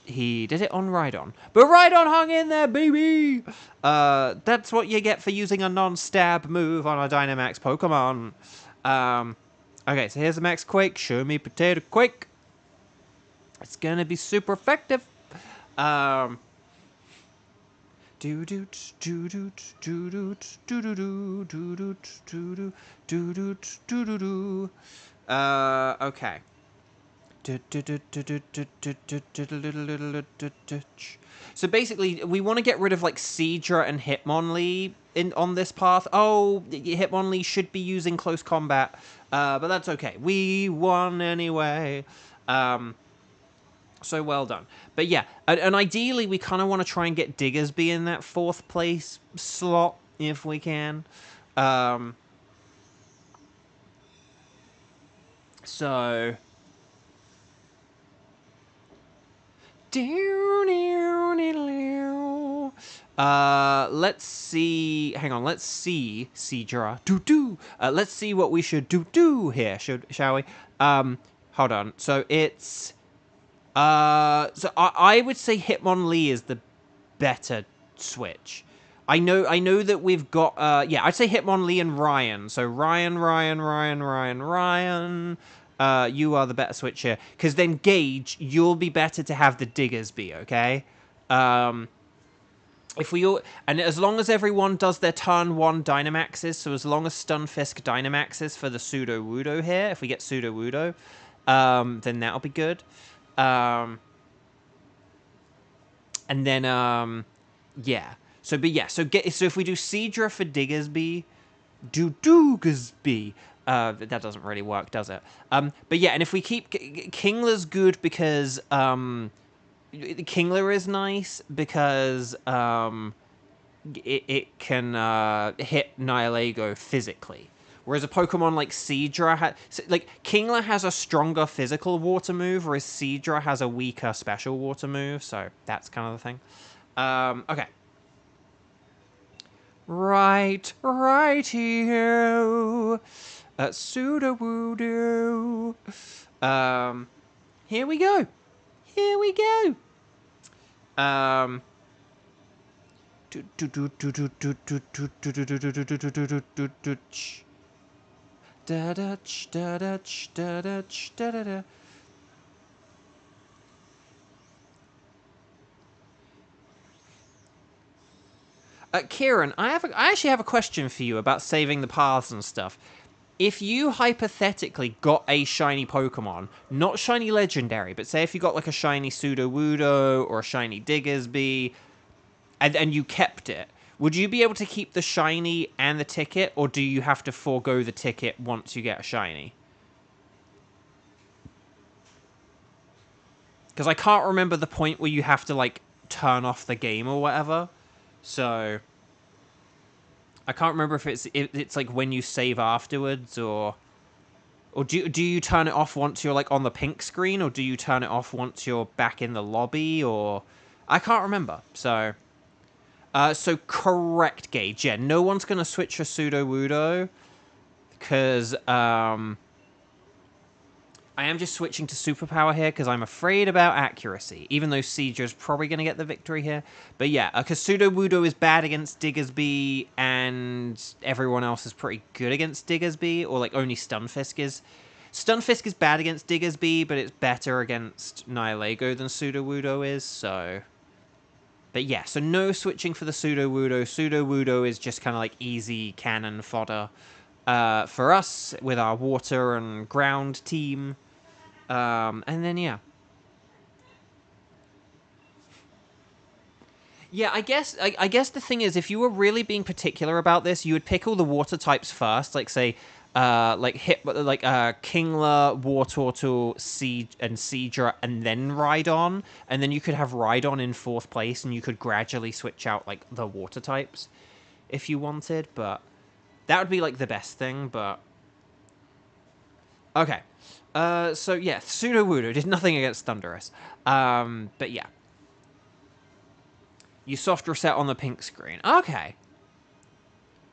[SPEAKER 1] He did it on Rhydon. But Rhydon hung in there, baby! That's what you get for using a non-stab move on a Dynamax Pokemon. Okay, so here's the Max Quake. Show me Potato Quake. It's gonna be super effective. Okay. So basically, we want to get rid of like Seadra and Hitmonlee on this path. Oh, Hitmonlee should be using close combat, but that's okay. We won anyway. So well done. But yeah, and ideally we kind of want to try and get Diggersby in that 4th place slot if we can. So... let's see. Hang on, let's see, Seadra. Let's see what we should do here, shall we? Hold on. So it's... so I would say Hitmonlee is the better switch. I know that we've got, yeah, I'd say Hitmonlee and Ryan. So Ryan. You are the better switch here. Because then Gage, you'll be better to have the Diggersby, okay? If we all, and as long as everyone does their turn 1 Dynamaxes, so as long as Stunfisk Dynamaxes for the Sudowoodo here, if we get Sudowoodo, then that'll be good. And then, yeah. So if we do Seadra for Diggersby, do Doogersby. That doesn't really work, does it? But yeah, and if we keep Kingler's good because Kingler is nice because it can hit Nihilego physically. Whereas a Pokemon like Seadra Kingler has a stronger physical water move, whereas Seadra has a weaker special water move. So that's kind of the thing. Okay. Right-o. Sudowoodo. Here we go. Here we go. Kieran, I actually have a question for you about saving the paths and stuff. If you hypothetically got a shiny Pokemon, not shiny legendary, but say if you got like a shiny Sudowoodo or a shiny Diggersby, and you kept it, would you be able to keep the shiny and the ticket, or do you have to forego the ticket once you get a shiny? Because I can't remember the point where you have to, like, turn off the game or whatever. So I can't remember if it's like when you save afterwards, or do you turn it off once you're like on the pink screen, or do you turn it off once you're back in the lobby, or I can't remember. So correct, Gage. Yeah, no one's gonna switch a Sudowoodo because I am just switching to Superpower here because I'm afraid about accuracy, even though Siege's probably going to get the victory here. But yeah, because Sudowoodo is bad against Diggersby, and everyone else is pretty good against Diggersby, or like only Stunfisk is. Stunfisk is bad against Diggersby, but it's better against Nihilego than Sudowoodo is, so... But yeah, so no switching for the Sudowoodo. Sudowoodo is just kind of like easy cannon fodder for us with our water and ground team. And then, yeah. Yeah, I guess the thing is, if you were really being particular about this, you would pick all the water types first, like say, Kingler, Wartortle, Siege, and Seadra, and then Rhydon, and then you could have Rhydon in 4th place, and you could gradually switch out like the water types if you wanted, but that would be like the best thing. But okay, so yeah, Sudowoodo did nothing against Thunderous, but yeah. You soft reset on the pink screen. Okay.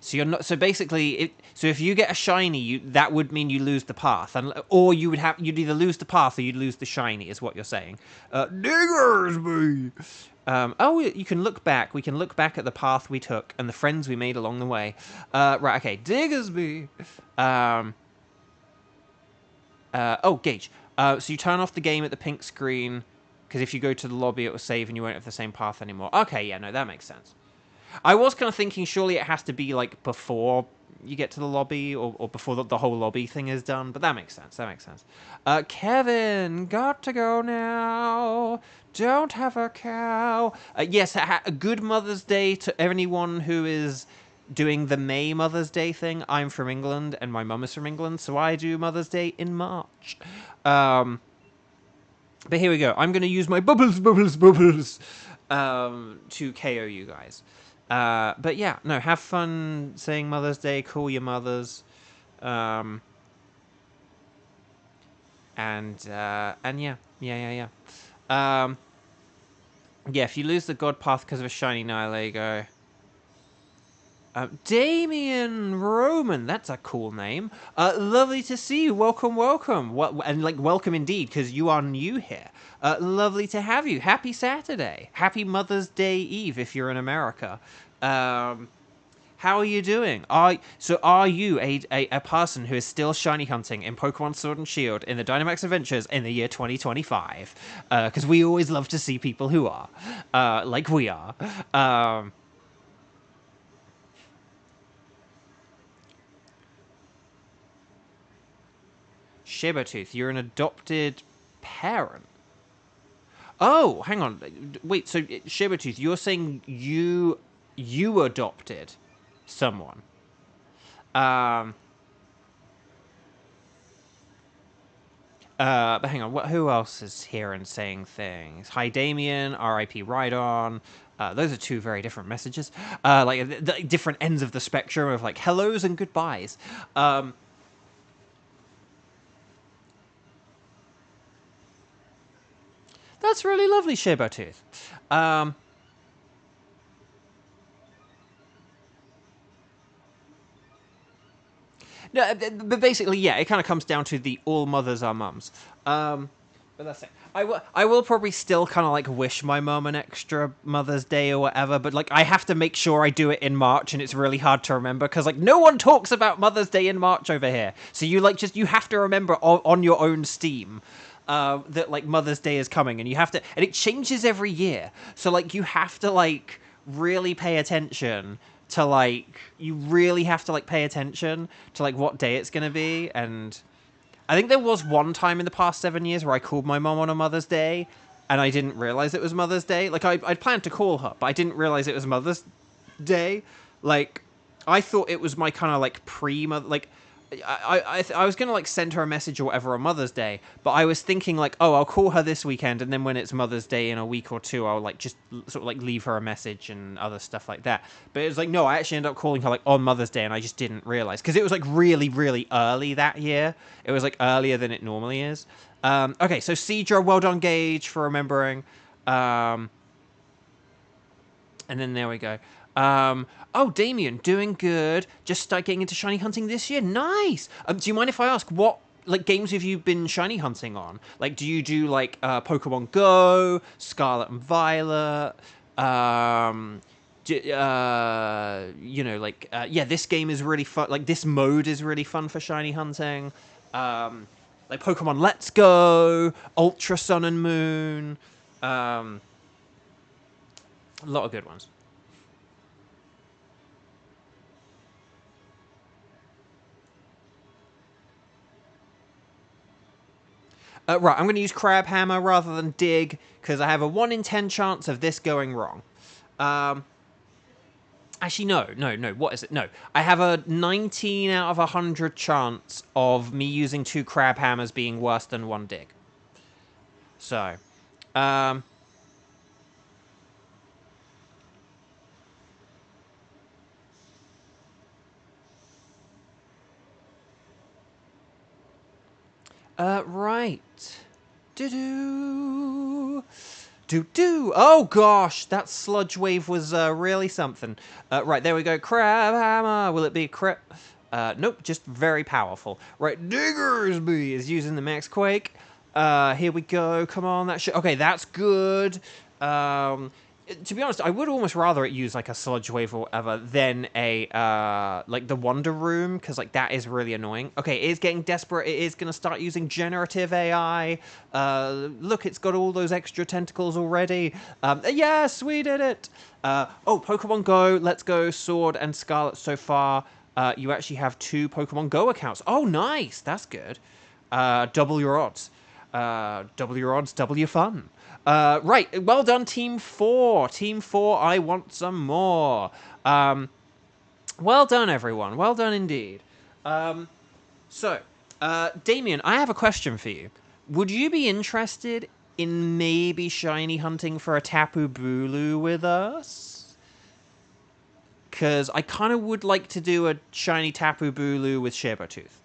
[SPEAKER 1] So you're not. So basically, so if you get a shiny, that would mean you lose the path, or you'd either lose the path or you'd lose the shiny, is what you're saying. Diggersby. Oh, you can look back. We can look back at the path we took and the friends we made along the way. Right. Okay. Diggersby. Oh, Gage. So you turn off the game at the pink screen. Because if you go to the lobby, it will save and you won't have the same path anymore. Okay, yeah, no, that makes sense. I was kind of thinking surely it has to be, like, before you get to the lobby or before the whole lobby thing is done. But that makes sense. That makes sense. Kevin, got to go now. Don't have a cow. Yes, a good Mother's Day to anyone who is doing the May Mother's Day thing. I'm from England and my mum is from England, so I do Mother's Day in March. But here we go. I'm going to use my bubbles to KO you guys. But yeah, no, have fun saying Mother's Day. Call your mothers. And yeah. Yeah, if you lose the God Path because of a shiny Nihilego. Damien Roman, that's a cool name. Lovely to see you. Welcome. And like welcome indeed, because you are new here. Lovely to have you. Happy Saturday. Happy Mother's Day Eve if you're in America. How are you doing? Are you a person who is still shiny hunting in Pokemon Sword and Shield in the Dynamax Adventures in the year 2025? Because we always love to see people who are, like we are. Shibertooth, you're an adopted parent. Oh, hang on. Wait, so Shibertooth, you're saying you adopted someone. Um but hang on, who else is here and saying things? Hi Damien, R.I.P. Rhydon. Those are two very different messages. Like the different ends of the spectrum of like hellos and goodbyes. That's really lovely, Shibertooth. No, but basically, yeah, it kind of comes down to the all mothers are mums. But that's it. I will probably still kind of like wish my mum an extra Mother's Day or whatever, but like I have to make sure I do it in March, and it's really hard to remember because like no one talks about Mother's Day in March over here. So you like just you have to remember on your own steam. That like Mother's Day is coming, and you have to, and it changes every year. So like you have to like really pay attention to like you really have to like pay attention to like what day it's gonna be. And I think there was one time in the past 7 years where I called my mom on a Mother's Day, and I didn't realize it was Mother's Day. Like I'd planned to call her, but I didn't realize it was Mother's Day. Like I thought it was my kind of like pre-mother like I was gonna like send her a message or whatever on Mother's Day, but I was thinking like, oh, I'll call her this weekend, and then when it's Mother's Day in a week or two, I'll like just sort of like leave her a message and other stuff like that. But it was like, no, I actually ended up calling her like on Mother's Day, and I just didn't realize because it was like really, really early that year. It was like earlier than it normally is. Okay, so Cedra, well done, Gage, for remembering. And then there we go. Oh, Damien, doing good. Just start getting into shiny hunting this year. Nice. Do you mind if I ask what like games have you been shiny hunting on? Like, do you do like Pokemon Go, Scarlet and Violet? You know, like yeah, this game is really fun. Like this mode is really fun for shiny hunting. Like Pokemon Let's Go, Ultra Sun and Moon. A lot of good ones. Right, I'm going to use Crab Hammer rather than Dig, because I have a 1 in 10 chance of this going wrong. Actually, no, what is it? No, I have a 19 out of 100 chance of me using 2 Crab Hammers being worse than 1 Dig. So, right. Do-do. Do-do. Oh, gosh. That sludge wave was really something. Right, there we go. Crab Hammer. Will it be a crit? Nope, just very powerful. Right, Diggersby is using the Max Quake. Here we go. Come on, that shit. Okay, that's good. To be honest, I would almost rather it use like a sludge wave or whatever than a like the Wonder Room, because like that is really annoying. Okay, it is getting desperate. It is going to start using generative AI. Look, it's got all those extra tentacles already. Yes, we did it. Oh, Pokemon Go, Let's Go, Sword and Scarlet so far. You actually have 2 Pokemon Go accounts. Oh, nice. That's good. Double your odds. Double your odds, double your fun. Right, well done, Team 4. Team 4, I want some more. Well done, everyone. Well done indeed. So, Damien, I have a question for you. Would you be interested in maybe shiny hunting for a Tapu Bulu with us? Because I kind of would like to do a shiny Tapu Bulu with Shibertooth.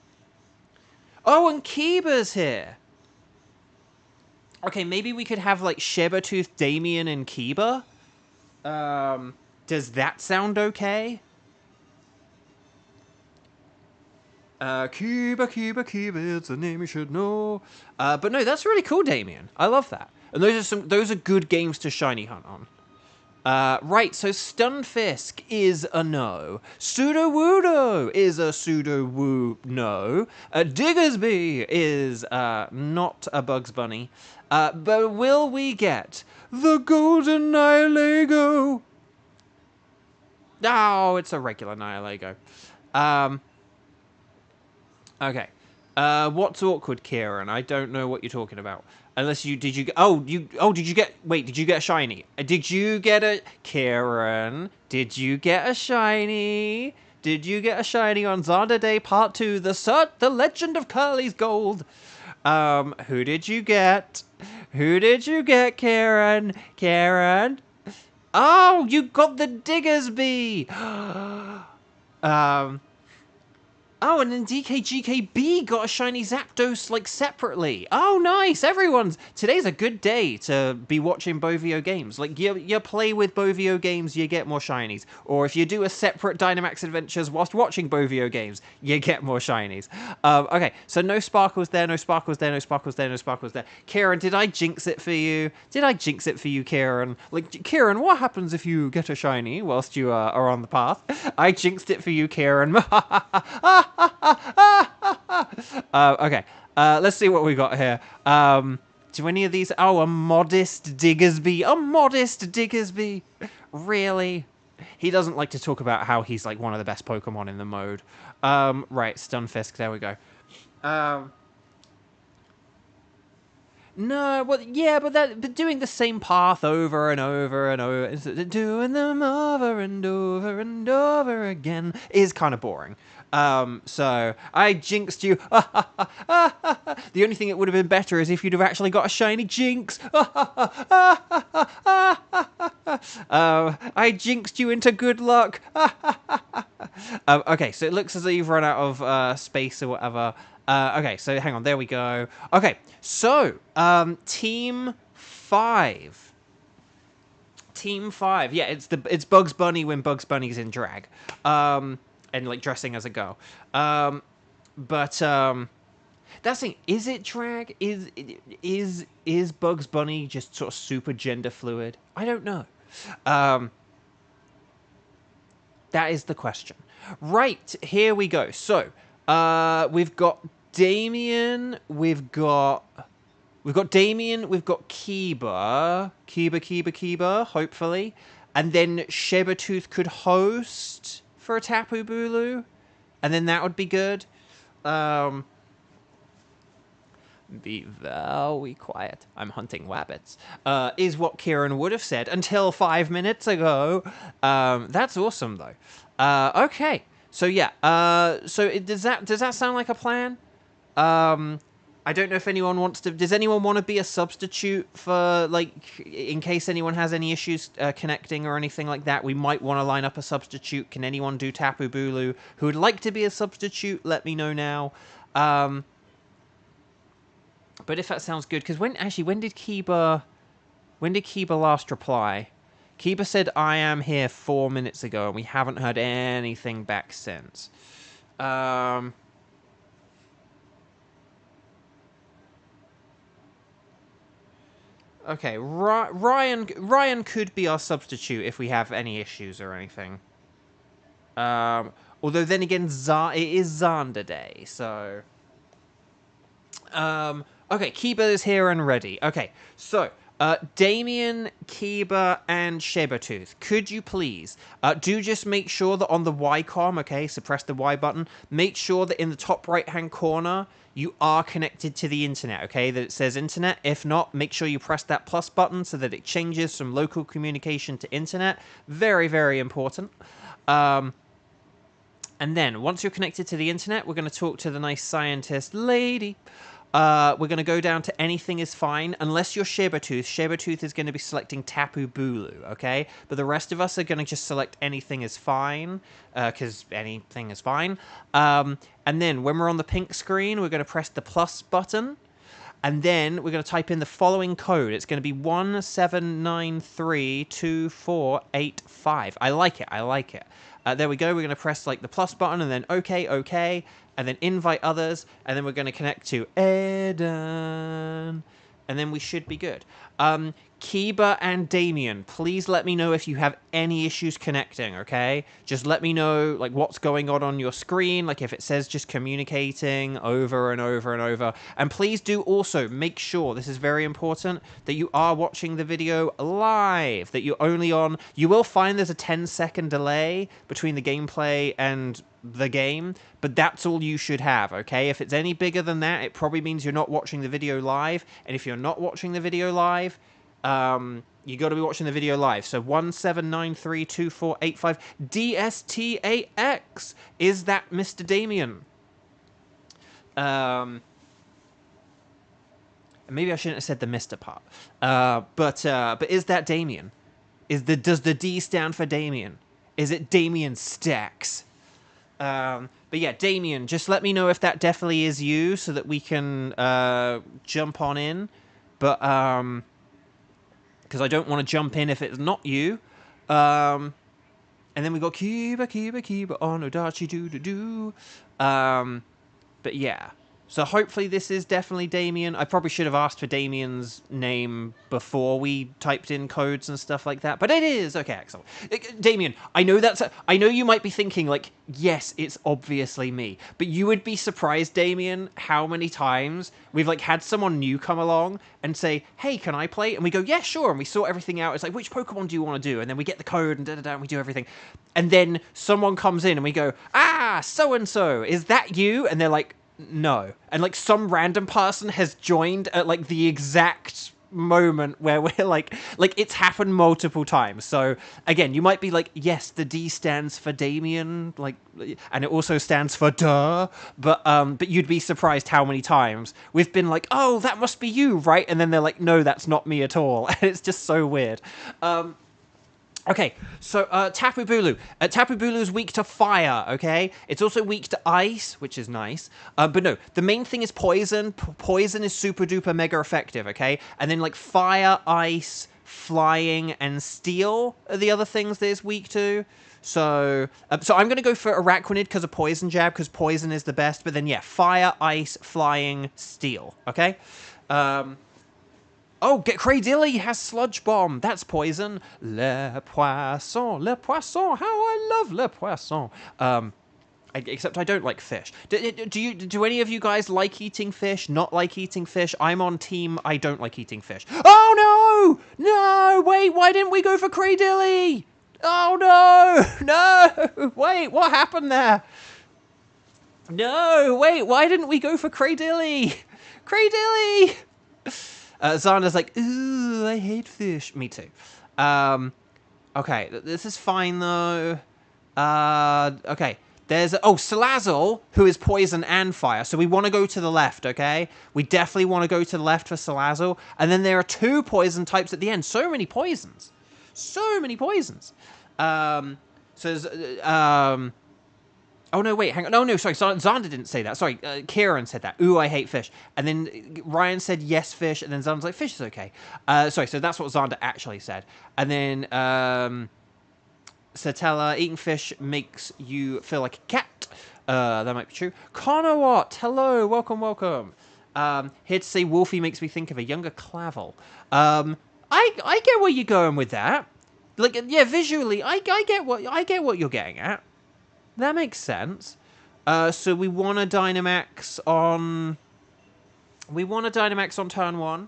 [SPEAKER 1] Oh, and Kiba's here. Okay, maybe we could have, like, Shibertooth, Damien, and Kiba? Does that sound okay? Kiba, it's a name you should know. But no, that's really cool, Damien. I love that. And those are good games to shiny hunt on. Right, so Stunfisk is a no. Sudowoodo is a Sudowoo no. Diggersby is not a Bugs Bunny. But will we get the Golden Nihilego? Oh, it's a regular Nihilego. Okay. What's awkward, Kieran? I don't know what you're talking about. Unless you did you get did you get did you get a shiny? Did you get a Kieran? Did you get a shiny? Did you get a shiny on Zonda Day Part 2, the Legend of Curly's Gold? Who did you get? Who did you get, Kieran? Kieran? Oh, you got the Diggersby! um, Oh, and then DKGKB got a shiny Zapdos, like, separately. Oh, nice. Today's a good day to be watching Bovio games. Like, you play with Bovio games, you get more shinies. Or if you do a separate Dynamax Adventures whilst watching Bovio games, you get more shinies. Okay, so no sparkles there, no sparkles there, no sparkles there, no sparkles there. Kieran, did I jinx it for you? Did I jinx it for you, Kieran? Like, Kieran, what happens if you get a shiny whilst you are on the path? I jinxed it for you, Kieran. Okay, let's see what we got here. Do any of these... Oh, a modest Diggersby. A modest Diggersby. Really? He doesn't like to talk about how he's, like, one of the best Pokemon in the mode. Right, Stunfisk, there we go. No, well, yeah, but doing the same path over and over and over, doing them over and over and over again is kind of boring. So I jinxed you. The only thing that would have been better is if you'd have actually got a shiny Jinx. I jinxed you into good luck. Okay, so it looks as though you've run out of space or whatever. Okay, so hang on, there we go. Okay, so Team 5. Team 5. Yeah, it's Bugs Bunny when Bugs Bunny's in drag. And like dressing as a girl. But that's the thing, is it drag? Is Bugs Bunny just sort of super gender fluid? I don't know. That is the question. Right, here we go. So, we've got Damien, we've got Damien, we've got Kiba, hopefully. And then Sabertooth could host for a Tapu Bulu. And then that would be good. Be very quiet. I'm hunting wabbits. Is what Kieran would have said until 5 minutes ago. That's awesome, though. Okay. So, yeah. Does that sound like a plan? I don't know if anyone wants to... Does anyone want to be a substitute for, like, in case anyone has any issues connecting or anything like that? We might want to line up a substitute. Can anyone do Tapu Bulu? Who would like to be a substitute? Let me know now. But if that sounds good... Because when did Kiba last reply? Kiba said, I am here 4 minutes ago, and we haven't heard anything back since. Okay, Ryan could be our substitute if we have any issues or anything. Although then again, it is Zonda Day, so... Okay, Kiba is here and ready. Okay, so... Damien, Kiba, and Sabertooth, could you please do just make sure that on the Y-com, okay, so press the Y button, make sure that in the top right-hand corner, you are connected to the internet, okay, that it says internet. If not, make sure you press that plus button so that it changes from local communication to internet. Very, very important. And then, once you're connected to the internet, we're going to talk to the nice scientist lady. We're going to go down to anything is fine, unless you're Sabertooth. Sabertooth is going to be selecting Tapu Bulu, okay? But the rest of us are going to just select anything is fine, because anything is fine. And then, when we're on the pink screen, we're going to press the plus button, and then we're going to type in the following code. It's going to be 17932485. I like it, I like it. There we go, we're going to press like the plus button, and then okay, and then invite others, and then we're going to connect to Eden, and then we should be good. Kiba and Damien, please let me know if you have any issues connecting, okay? Just let me know, like, what's going on your screen, like, if it says just communicating over and over and over. And please do also make sure, this is very important, that you are watching the video live, that you're only on... You will find there's a 10-second delay between the gameplay and the game, but that's all you should have, okay? If it's any bigger than that, it probably means you're not watching the video live, and if you're not watching the video live... you got to be watching the video live. So 17932485 DSTAX, is that Mr. Damien? Maybe I shouldn't have said the Mr. part. But is that Damien? Does the D stand for Damien? Is it Damien Stacks? But yeah, Damien, just let me know if that definitely is you, so that we can jump on in. But because I don't want to jump in if it's not you. And then we got Kiba, on Odachi do. But yeah. So hopefully this is definitely Damien. I probably should have asked for Damien's name before we typed in codes and stuff like that. But it is! Okay, excellent. Damien, I know I know you might be thinking, like, yes, it's obviously me. But you would be surprised, Damien, how many times we've, like, had someone new come along and say, hey, can I play? And we go, yeah, sure. And we sort everything out. It's like, which Pokemon do you want to do? And then we get the code and da-da-da, and we do everything. And then someone comes in and we go, so-and-so, is that you? And they're like, no. And, like, some random person has joined at, like, the exact moment where we're like it's happened multiple times. So again, you might be like, yes, the D stands for Damien, like, and it also stands for duh, but you'd be surprised how many times we've been like, oh, that must be you, right? And then they're like, no, that's not me at all. And it's just so weird. Okay, so Tapu Bulu. Tapu Bulu is weak to fire, okay? It's also weak to ice, which is nice. But no, the main thing is poison. Poison is super duper mega effective, okay? And then, like, fire, ice, flying, and steel are the other things that it's weak to. So I'm going to go for Araquanid because of Poison Jab, because poison is the best. But then, yeah, fire, ice, flying, steel, okay? Oh, Cradilly has Sludge Bomb. That's poison. Le Poisson. How I love Le Poisson. Except I don't like fish. Do any of you guys like eating fish? Not like eating fish? I'm on team I don't like eating fish. Oh, no! No! Wait, why didn't we go for Cradilly? Oh, no! No! Wait, what happened there? No! Wait, why didn't we go for Cradilly? Cradilly! Xander's like, ooh, I hate fish. Me too. Okay, this is fine, though. Okay. There's, Salazzle, who is poison and fire. So we want to go to the left, okay? We definitely want to go to the left for Salazzle. And then there are 2 poison types at the end. So many poisons. So many poisons. Oh, no, wait, hang on. No, sorry, Xander didn't say that. Sorry, Kieran said that. Ooh, I hate fish. And then Ryan said, yes, fish. And then Xander's like, fish is okay. Sorry, so that's what Xander actually said. And then Satella, eating fish makes you feel like a cat. That might be true. Conowat, hello, welcome. Here to say Wolfie makes me think of a younger Clavel. I get where you're going with that. Like, yeah, visually, I get what you're getting at. That makes sense. So we want a Dynamax on... turn 1.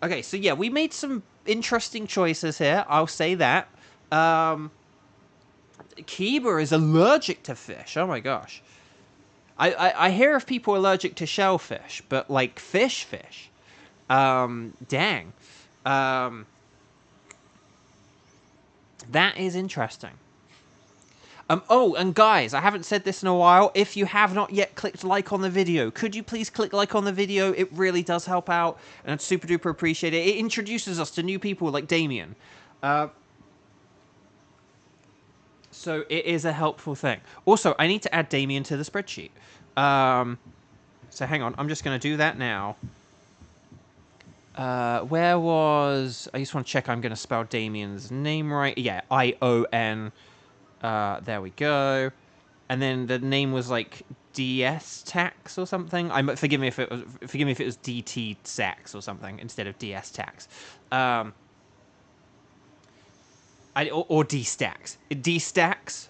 [SPEAKER 1] Okay, so yeah, we made some interesting choices here. I'll say that. Kiba is allergic to fish. Oh my gosh. I hear of people allergic to shellfish, but like fish. Dang. That is interesting. Oh, and guys, I haven't said this in a while. If you have not yet clicked like on the video, could you please click like on the video? It really does help out, and I'd super duper appreciate it. It introduces us to new people like Damien. So it is a helpful thing. Also, I need to add Damien to the spreadsheet. So hang on, I'm just going to do that now. Where was... I just want to check I'm going to spell Damien's name right. Yeah, I-O-N... there we go. And then the name was like DS Tax or something. Forgive me if it was DT Sax or something instead of DS Tax. Or D-stacks. D-stacks.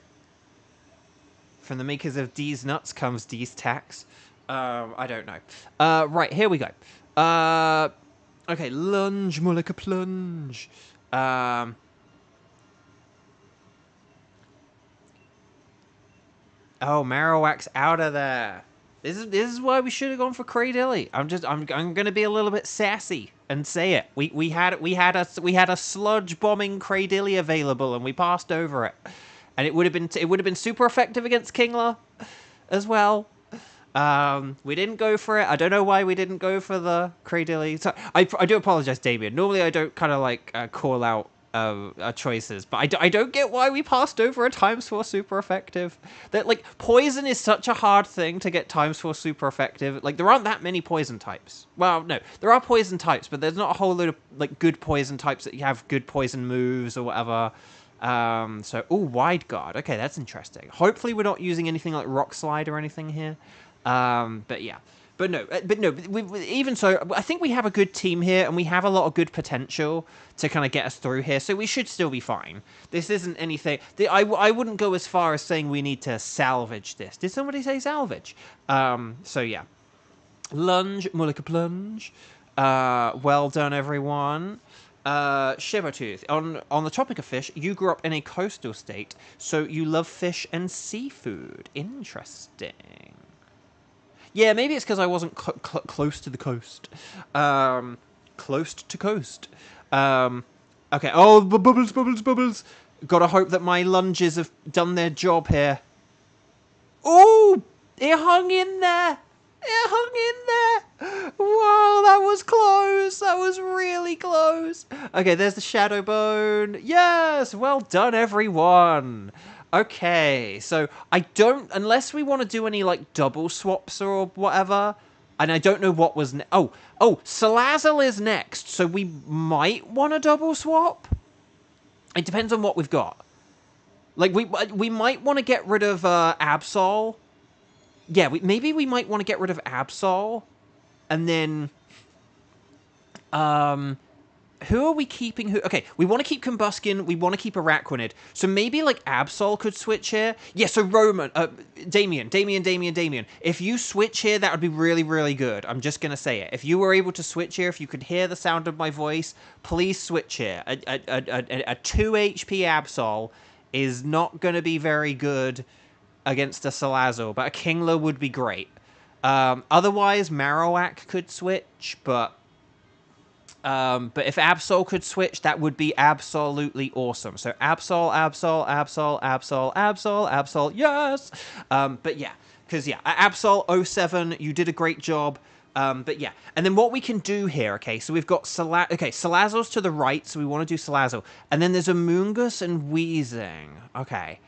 [SPEAKER 1] From the makers of D's Nuts comes D's Tax. I don't know. Right, here we go. Okay, lunge, more like a plunge. Oh, Marowak's out of there. This is why we should have gone for Cradilly. I'm gonna be a little bit sassy and say it. We had a sludge bombing Cradilly available and we passed over it. And it would have been super effective against Kingler as well. We didn't go for it. I don't know why we didn't go for the Cradilly. So I do apologize, Damien. Normally I don't kind of like call out choices, but I don't get why we passed over a times 4 super effective. That like poison is such a hard thing to get times 4 super effective. Like there aren't that many poison types. Well, no, there are poison types, but there's not a whole load of like good poison types that you have good poison moves or whatever. Wide guard. Okay, that's interesting. Hopefully we're not using anything like rock slide or anything here. But yeah. But no, even so, I think we have a good team here, and we have a lot of good potential to kind of get us through here, so we should still be fine. This isn't anything... I wouldn't go as far as saying we need to salvage this. Did somebody say salvage? So yeah. Lunge, more like a plunge. Well done, everyone. Shivertooth, on the topic of fish, you grew up in a coastal state, so you love fish and seafood. Interesting. Yeah, maybe it's because I wasn't close to the coast. Close to coast. Okay, oh, bubbles, bubbles, bubbles. Gotta hope that my lunges have done their job here. Oh, it hung in there. It hung in there. Wow, that was close. That was really close. Okay, there's the Shadow Bone. Yes, well done, everyone. Okay, so I don't... Unless we want to do any, like, double swaps or whatever, and I don't know what was... Oh, Salazzle is next, so we might want a double swap? It depends on what we've got. Like, we might want to get rid of Absol. Yeah, maybe we might want to get rid of Absol. And then... who are we keeping? Okay, we want to keep Combuskin. We want to keep Araquanid. So maybe, like, Absol could switch here. Yeah, so Roman... Damien. If you switch here, that would be really, really good. I'm just going to say it. If you were able to switch here, if you could hear the sound of my voice, please switch here. A 2 HP Absol is not going to be very good against a Salazzle, but a Kingler would be great. Otherwise, Marowak could switch, but if Absol could switch, that would be absolutely awesome. So Absol, yes! But yeah, because yeah, Absol 07, you did a great job. But yeah, and then what we can do here, okay, so we've got Salazzle's to the right, so we want to do Salazzle. And then there's Amoonguss and Weezing. Okay.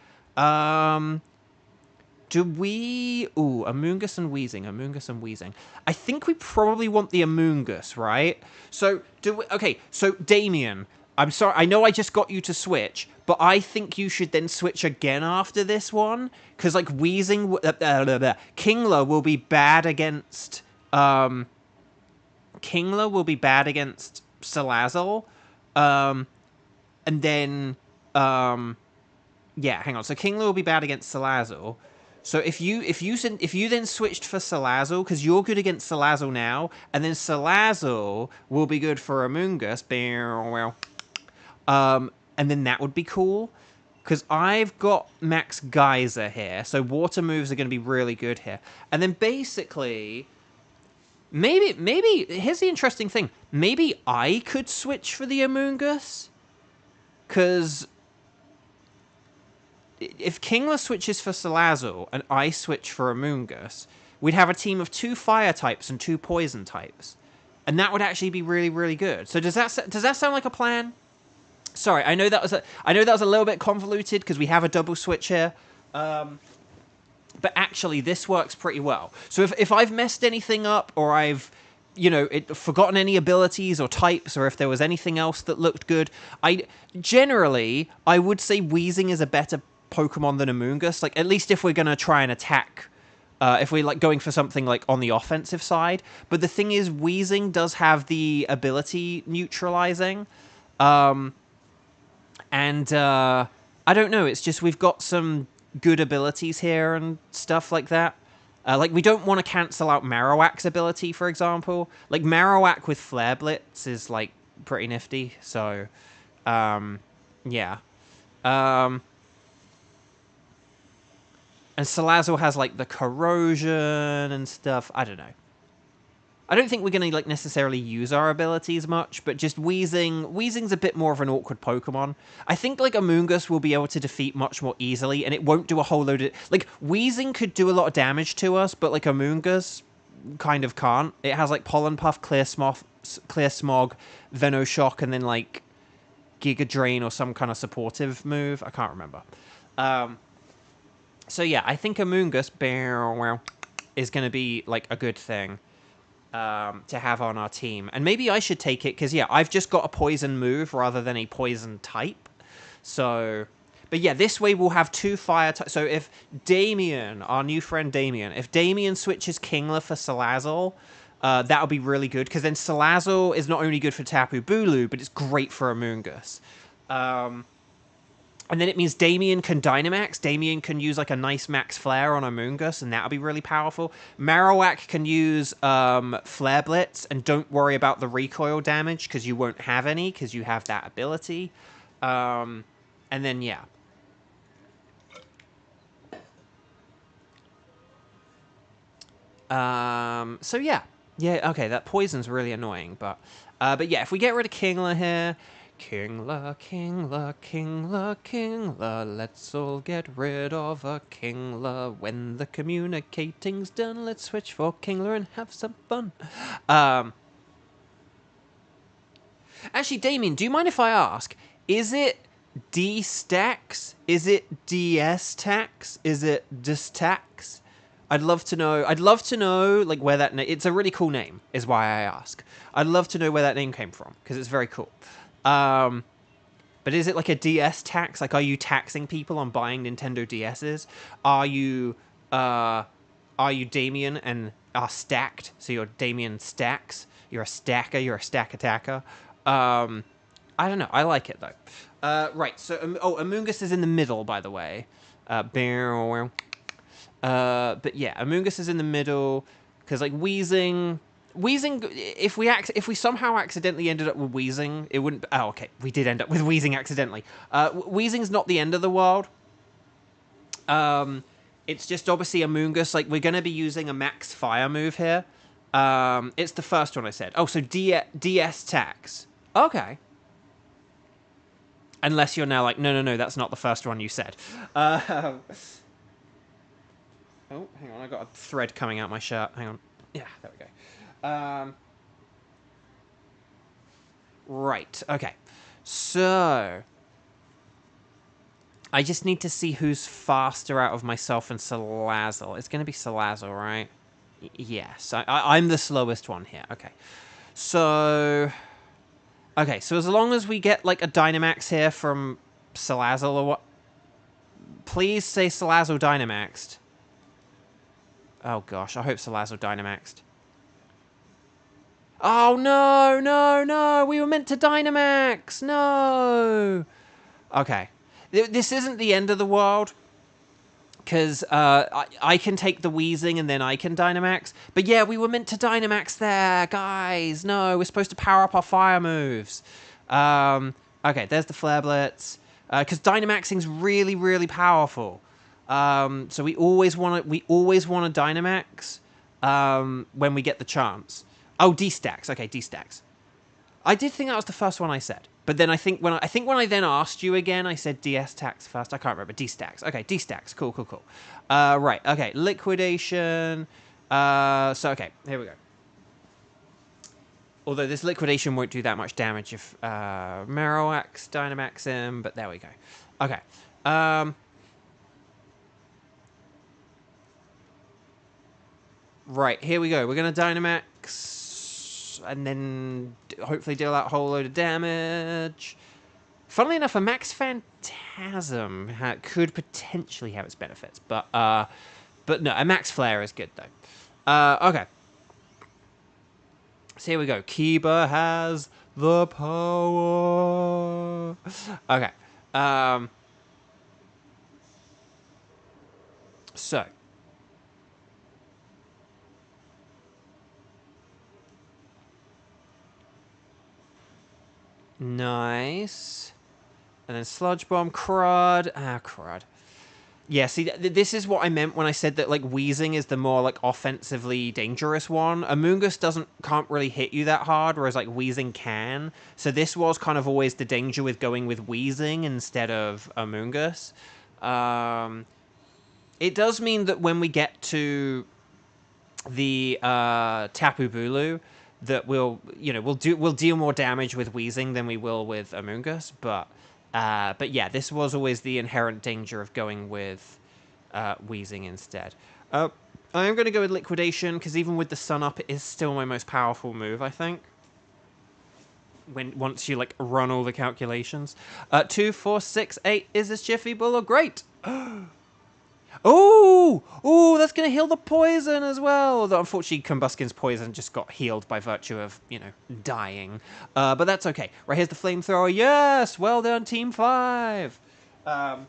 [SPEAKER 1] Do we... Ooh, Amoonguss and Weezing. I think we probably want the Amoonguss, right? So, so Damien, I'm sorry, I know I just got you to switch, but I think you should then switch again after this one, because, like, Weezing... Kingler will be bad against... Kingler will be bad against Salazzle. And then... yeah, hang on. So Kingler will be bad against Salazzle. So if you then switched for Salazzle, because you're good against Salazzle now, and then Salazzle will be good for Amoonguss, and then that would be cool. Because I've got Max Geyser here, so water moves are going to be really good here. And then basically, maybe here's the interesting thing. Maybe I could switch for the Amoonguss, because if Kingler switches for Salazzle and I switch for Amoonguss, we'd have a team of 2 fire types and 2 poison types, and that would actually be really, really good. So does that sound like a plan? Sorry, I know that was a little bit convoluted because we have a double switch here, but actually this works pretty well. So if I've messed anything up, or I've forgotten any abilities or types, or if there was anything else that looked good, I would say Weezing is a better Pokemon than Amoonguss, like, at least if we're gonna try and attack, if we're, like, going for something, like, on the offensive side. But the thing is, Weezing does have the ability neutralizing, And I don't know. It's just we've got some good abilities here and stuff like that. Like, we don't want to cancel out Marowak's ability, for example. Like, Marowak with Flare Blitz is, like, pretty nifty. So, yeah. And Salazzle has, like, the corrosion and stuff. I don't know. I don't think we're going to, like, necessarily use our abilities much, but just Weezing... Weezing's a bit more of an awkward Pokemon. I think, like, Amoonguss will be able to defeat much more easily, and it won't do a whole load of... Like, Weezing could do a lot of damage to us, but, like, Amoonguss kind of can't. It has, like, Pollen Puff, Clear Smog, Venoshock, and then, like, Giga Drain or some kind of supportive move. I can't remember. So, yeah, I think Amoonguss is going to be, like, a good thing to have on our team. And maybe I should take it, because, yeah, I've just got a poison move rather than a poison type. So, but yeah, this way we'll have 2 fire types. So if Damien, our new friend Damien, if Damien switches Kingler for Salazzle, that'll be really good, because then Salazzle is not only good for Tapu Bulu, but it's great for Amoonguss. And then it means Damien can Dynamax. Damien can use, like, a nice Max Flare on Amoonguss, and that'll be really powerful. Marowak can use Flare Blitz, and don't worry about the recoil damage, because you won't have any, because you have that ability. And then, yeah. So, yeah. Yeah, okay, that poison's really annoying, but yeah, if we get rid of Kingler here... Kingler, Kingler, Kingler, Kingler, let's all get rid of a Kingler. When the communicating's done, let's switch for Kingler and have some fun. Actually, Damien, do you mind if I ask, is it D-Stacks? Is it DS-Tax? Is it Distax? I'd love to know, like, where that... It's a really cool name, is why I ask. I'd love to know where that name came from, because it's very cool. But is it like a DS tax? Like, are you taxing people on buying Nintendo DSs? Are you Damien and are stacked? So you're Damien Stacks. You're a stacker. You're a stack attacker. I don't know. I like it though. Right. So, Amoonguss is in the middle, by the way. But yeah, Amoonguss is in the middle because, like, Weezing, if we somehow accidentally ended up with Weezing, it wouldn't... Oh, okay, we did end up with Weezing accidentally. Weezing's not the end of the world. It's just obviously Amoonguss, like, we're going to be using a max fire move here. It's the first one I said. Oh, so DS tax. Okay. Unless you're now like, no, that's not the first one you said. Oh, hang on, I got a thread coming out my shirt. Hang on. Yeah, there we go. Right, okay. So, I just need to see who's faster out of myself and Salazzle. It's going to be Salazzle, right? Yes, I'm the slowest one here. Okay. So, so as long as we get, like, a Dynamax here from Salazzle or what... Please say Salazzle Dynamaxed. Oh, gosh, I hope Salazzle Dynamaxed. Oh, no, we were meant to Dynamax! No! Okay. This isn't the end of the world, because I can take the Weezing and then I can Dynamax. But yeah, we were meant to Dynamax there, guys! No, we're supposed to power up our fire moves. Okay, there's the Flare Blitz. Because Dynamaxing's really, really powerful. So we always want to Dynamax when we get the chance. Oh, D-Stacks. Okay, D-Stacks. I did think that was the first one I said. But then I think when I then asked you again, I said DS-Tax first. I can't remember. D-Stacks. Okay, D-Stacks. Cool. Right, okay. Liquidation. Okay, here we go. Although this Liquidation won't do that much damage if Marowak Dynamax him, but there we go. Okay. Right, here we go. We're going to Dynamax and then hopefully deal that whole load of damage. Funnily enough, a Max Phantasm could potentially have its benefits, but no, a Max Flare is good though. Okay. So here we go. Kiba has the power. Okay. So. Nice. And then Sludge Bomb, Crud. Ah, Crud. Yeah, see, this is what I meant when I said that, like, Wheezing is the more, like, offensively dangerous one. Amoonguss can't really hit you that hard, whereas, like, Wheezing can. So this was kind of always the danger with going with Wheezing instead of Amoonguss. It does mean that when we get to the Tapu Bulu, that we'll deal more damage with Wheezing than we will with Amoonguss, but yeah, this was always the inherent danger of going with Wheezing instead. I am going to go with Liquidation, because even with the Sun Up, it is still my most powerful move, I think. Once you, like, run all the calculations. 2, 4, 6, 8. Is this Jiffy Bull? Great! Oh, that's going to heal the poison as well. Although, unfortunately, Combuskin's poison just got healed by virtue of, dying. But that's okay. Right, here's the flamethrower. Yes! Well done, Team 5! Well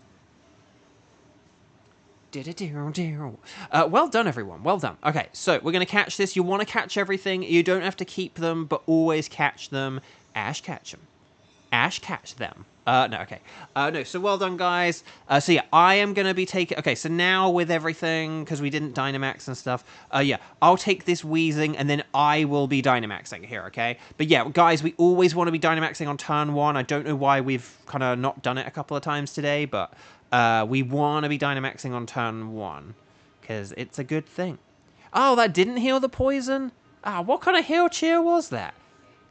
[SPEAKER 1] done, everyone. Well done. Okay, so we're going to catch this. You want to catch everything. You don't have to keep them, but always catch them. Ash, catch them. Ash, catch them. No, okay. No, so well done, guys. So yeah, I am going to be taking... Okay, so now with everything, because we didn't Dynamax and stuff, yeah, I'll take this Wheezing, and then I will be Dynamaxing here, okay? But yeah, guys, we always want to be Dynamaxing on turn 1. I don't know why we've kind of not done it a couple of times today, but we want to be Dynamaxing on turn 1, because it's a good thing. Oh, that didn't heal the poison? Ah, what kind of heal cheer was that?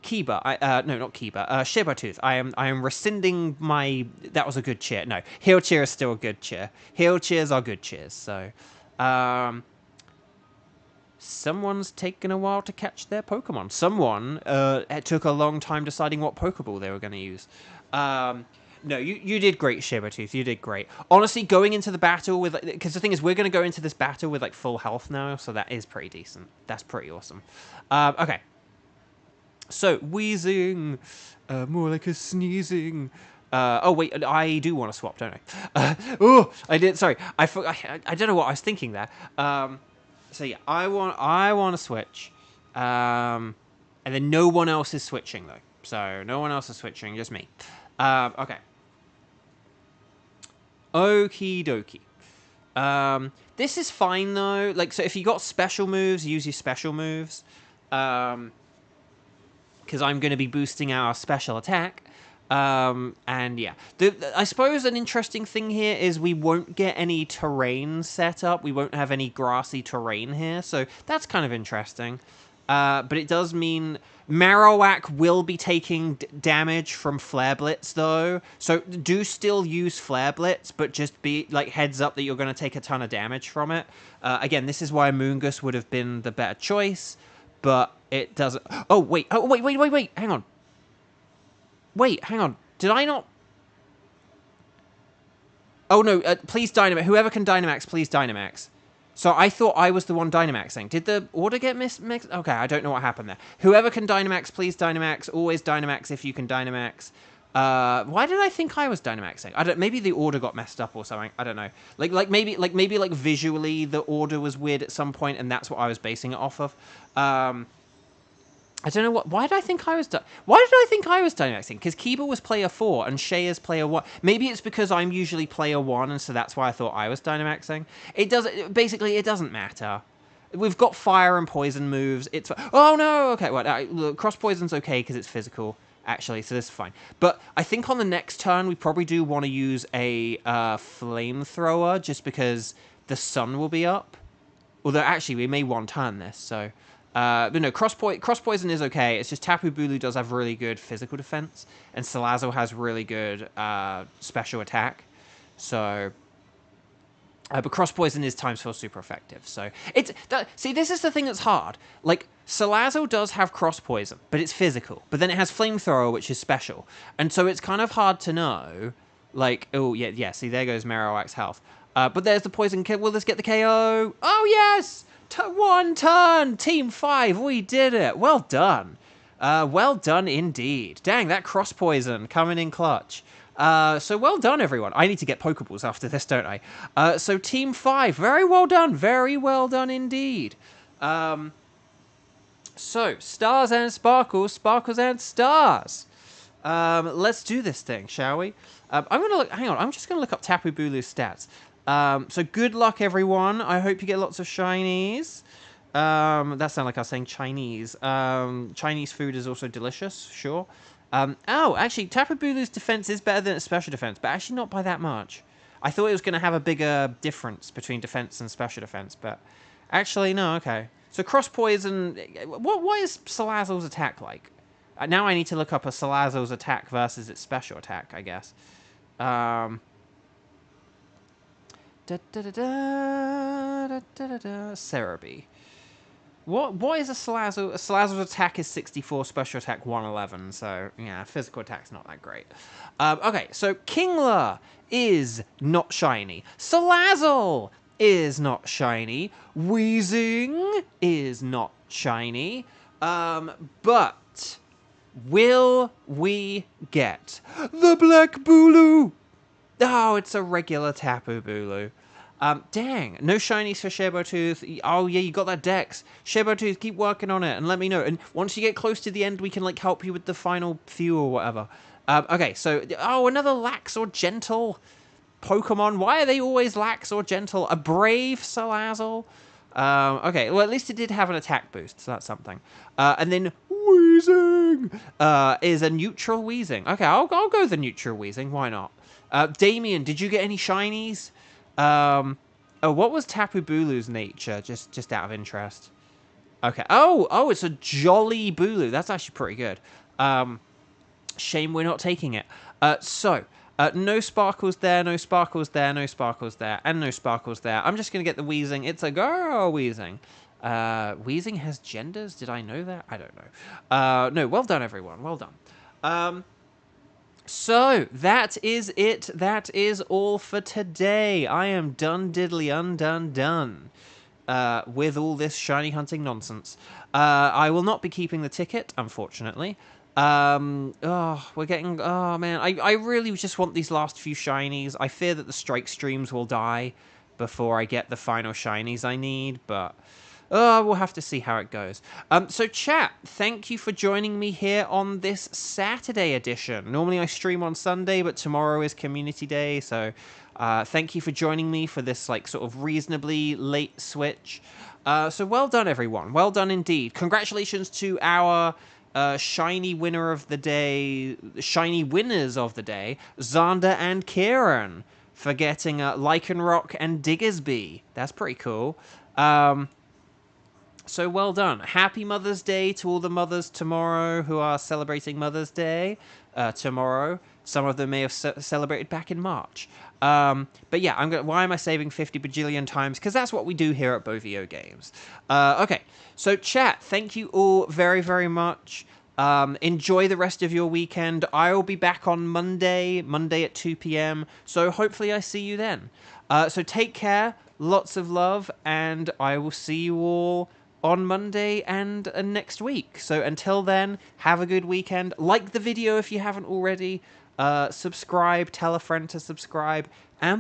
[SPEAKER 1] Kiba, no, not Kiba, Shibatooth. I am rescinding my, that was a good cheer. No, heal cheer is still a good cheer. Heal cheers are good cheers, so, someone's taken a while to catch their Pokemon. Someone, it took a long time deciding what Pokeball they were going to use. No, you did great, Shibatooth. You did great. Honestly, going into the battle with... Because the thing is, we're going to go into this battle with, like, full health now, so that is pretty decent. That's pretty awesome. Okay. So, Wheezing. More like a sneezing. Oh, wait, I do want to swap, don't I? Oh, I did. Sorry. I don't know what I was thinking there. So, yeah, I want to switch. And then no one else is switching, though. So, no one else is switching, just me. Okay. Okie dokie. This is fine, though. Like, so if you got special moves, use your special moves. Because I'm going to be boosting our special attack. And yeah. I suppose an interesting thing here is we won't get any terrain set up. We won't have any grassy terrain here. So that's kind of interesting. But it does mean Marowak will be taking damage from Flare Blitz, though. So do still use Flare Blitz, but just be, like, heads up that you're going to take a ton of damage from it. Again, this is why Moongus would have been the better choice, but it doesn't... Oh, wait. Hang on. Wait, hang on. Did I not... Oh, no. Please Dynamax. Whoever can Dynamax, please Dynamax. So I thought I was the one Dynamaxing. Did the order get mixed? Okay, I don't know what happened there. Whoever can Dynamax, please Dynamax. Always Dynamax if you can Dynamax. Why did I think I was Dynamaxing? Maybe the order got messed up or something. I don't know. Maybe visually the order was weird at some point, and that's what I was basing it off of. I don't know what. Why did I think I was Dynamaxing? Because Kiba was player 4 and Shay is player 1. Maybe it's because I'm usually player 1, and so that's why I thought I was Dynamaxing. It doesn't matter. We've got fire and poison moves. It's... Oh no. Okay. Well, look, cross poison's okay because it's physical. Actually, so this is fine. But I think on the next turn we probably do want to use a flamethrower just because the sun will be up. Although actually we may one-turn this, so. But no, cross poison is okay. It's just Tapu Bulu does have really good physical defense, and Salazzle has really good special attack. So, but cross poison is times 4 super effective. So see, this is the thing that's hard. Like Salazzle does have cross poison, but it's physical. But then it has flamethrower, which is special, and so it's kind of hard to know. Like, oh yeah. See, there goes Marowak's health. But there's the poison kill. Will this get the KO? Oh yes. One turn! Team 5, we did it! Well done. Well done indeed. Dang, that cross poison coming in clutch. So well done, everyone. I need to get Pokeballs after this, don't I? So Team 5, very well done. Very well done indeed. So, stars and sparkles, sparkles and stars. Let's do this thing, shall we? I'm gonna look. Hang on, I'm just gonna look up Tapu Bulu's stats. So good luck, everyone. I hope you get lots of shinies. That sounded like I was saying Chinese. Chinese food is also delicious, sure. Oh, actually, Tapu Bulu's defense is better than its special defense, but actually not by that much. I thought it was going to have a bigger difference between defense and special defense, but actually, no, okay. So cross poison, what is Salazzle's attack like? Now I need to look up a Salazzle's attack versus its special attack, I guess. Cerebi. What is a Salazzle? A Salazzle's attack is 64, special attack 111, so yeah, physical attack's not that great. Okay, so Kingler is not shiny. Salazzle is not shiny. Weezing is not shiny. But will we get the Black Bulu? Oh, it's a regular Tapu Bulu. Dang, no shinies for Shabertooth. Oh yeah, you got that Dex. Shabertooth, keep working on it and let me know. And once you get close to the end, we can like help you with the final few or whatever. Okay, so another lax or gentle Pokemon. Why are they always lax or gentle? A brave Salazzle. Okay, well at least it did have an attack boost, so that's something. And then Weezing is a neutral Weezing. Okay, I'll go the neutral Weezing. Why not? Damien, did you get any shinies? What was Tapu Bulu's nature? Just out of interest. Okay. Oh, it's a jolly Bulu. That's actually pretty good. Shame we're not taking it. No sparkles there, no sparkles there, no sparkles there, and no sparkles there. I'm just gonna get the Weezing. It's a girl Weezing. Weezing has genders? Did I know that? I don't know. No, well done, everyone. Well done. So, that is it. That is all for today. I am done diddly undone with all this shiny hunting nonsense. I will not be keeping the ticket, unfortunately. We're getting... Oh, man. I really just want these last few shinies. I fear that the strike streams will die before I get the final shinies I need, but... we'll have to see how it goes. So chat, thank you for joining me here on this Saturday edition. Normally I stream on Sunday, but tomorrow is community day, so thank you for joining me for this like sort of reasonably late switch. So well done, everyone. Well done indeed. Congratulations to our shiny winner of the day, shiny winners of the day, Xander and Kieran, for getting Lycanroc and Diggersby. That's pretty cool. So well done. Happy Mother's Day to all the mothers tomorrow who are celebrating Mother's Day tomorrow. Some of them may have celebrated back in March. But yeah, why am I saving 50 bajillion times? Because that's what we do here at Beauvo Games. Okay, so chat, thank you all very, very much. Enjoy the rest of your weekend. I will be back on Monday at 2 p.m. So hopefully I see you then. So take care, lots of love, and I will see you all on Monday and next week. So until then, have a good weekend. Like the video if you haven't already. Subscribe, tell a friend to subscribe, and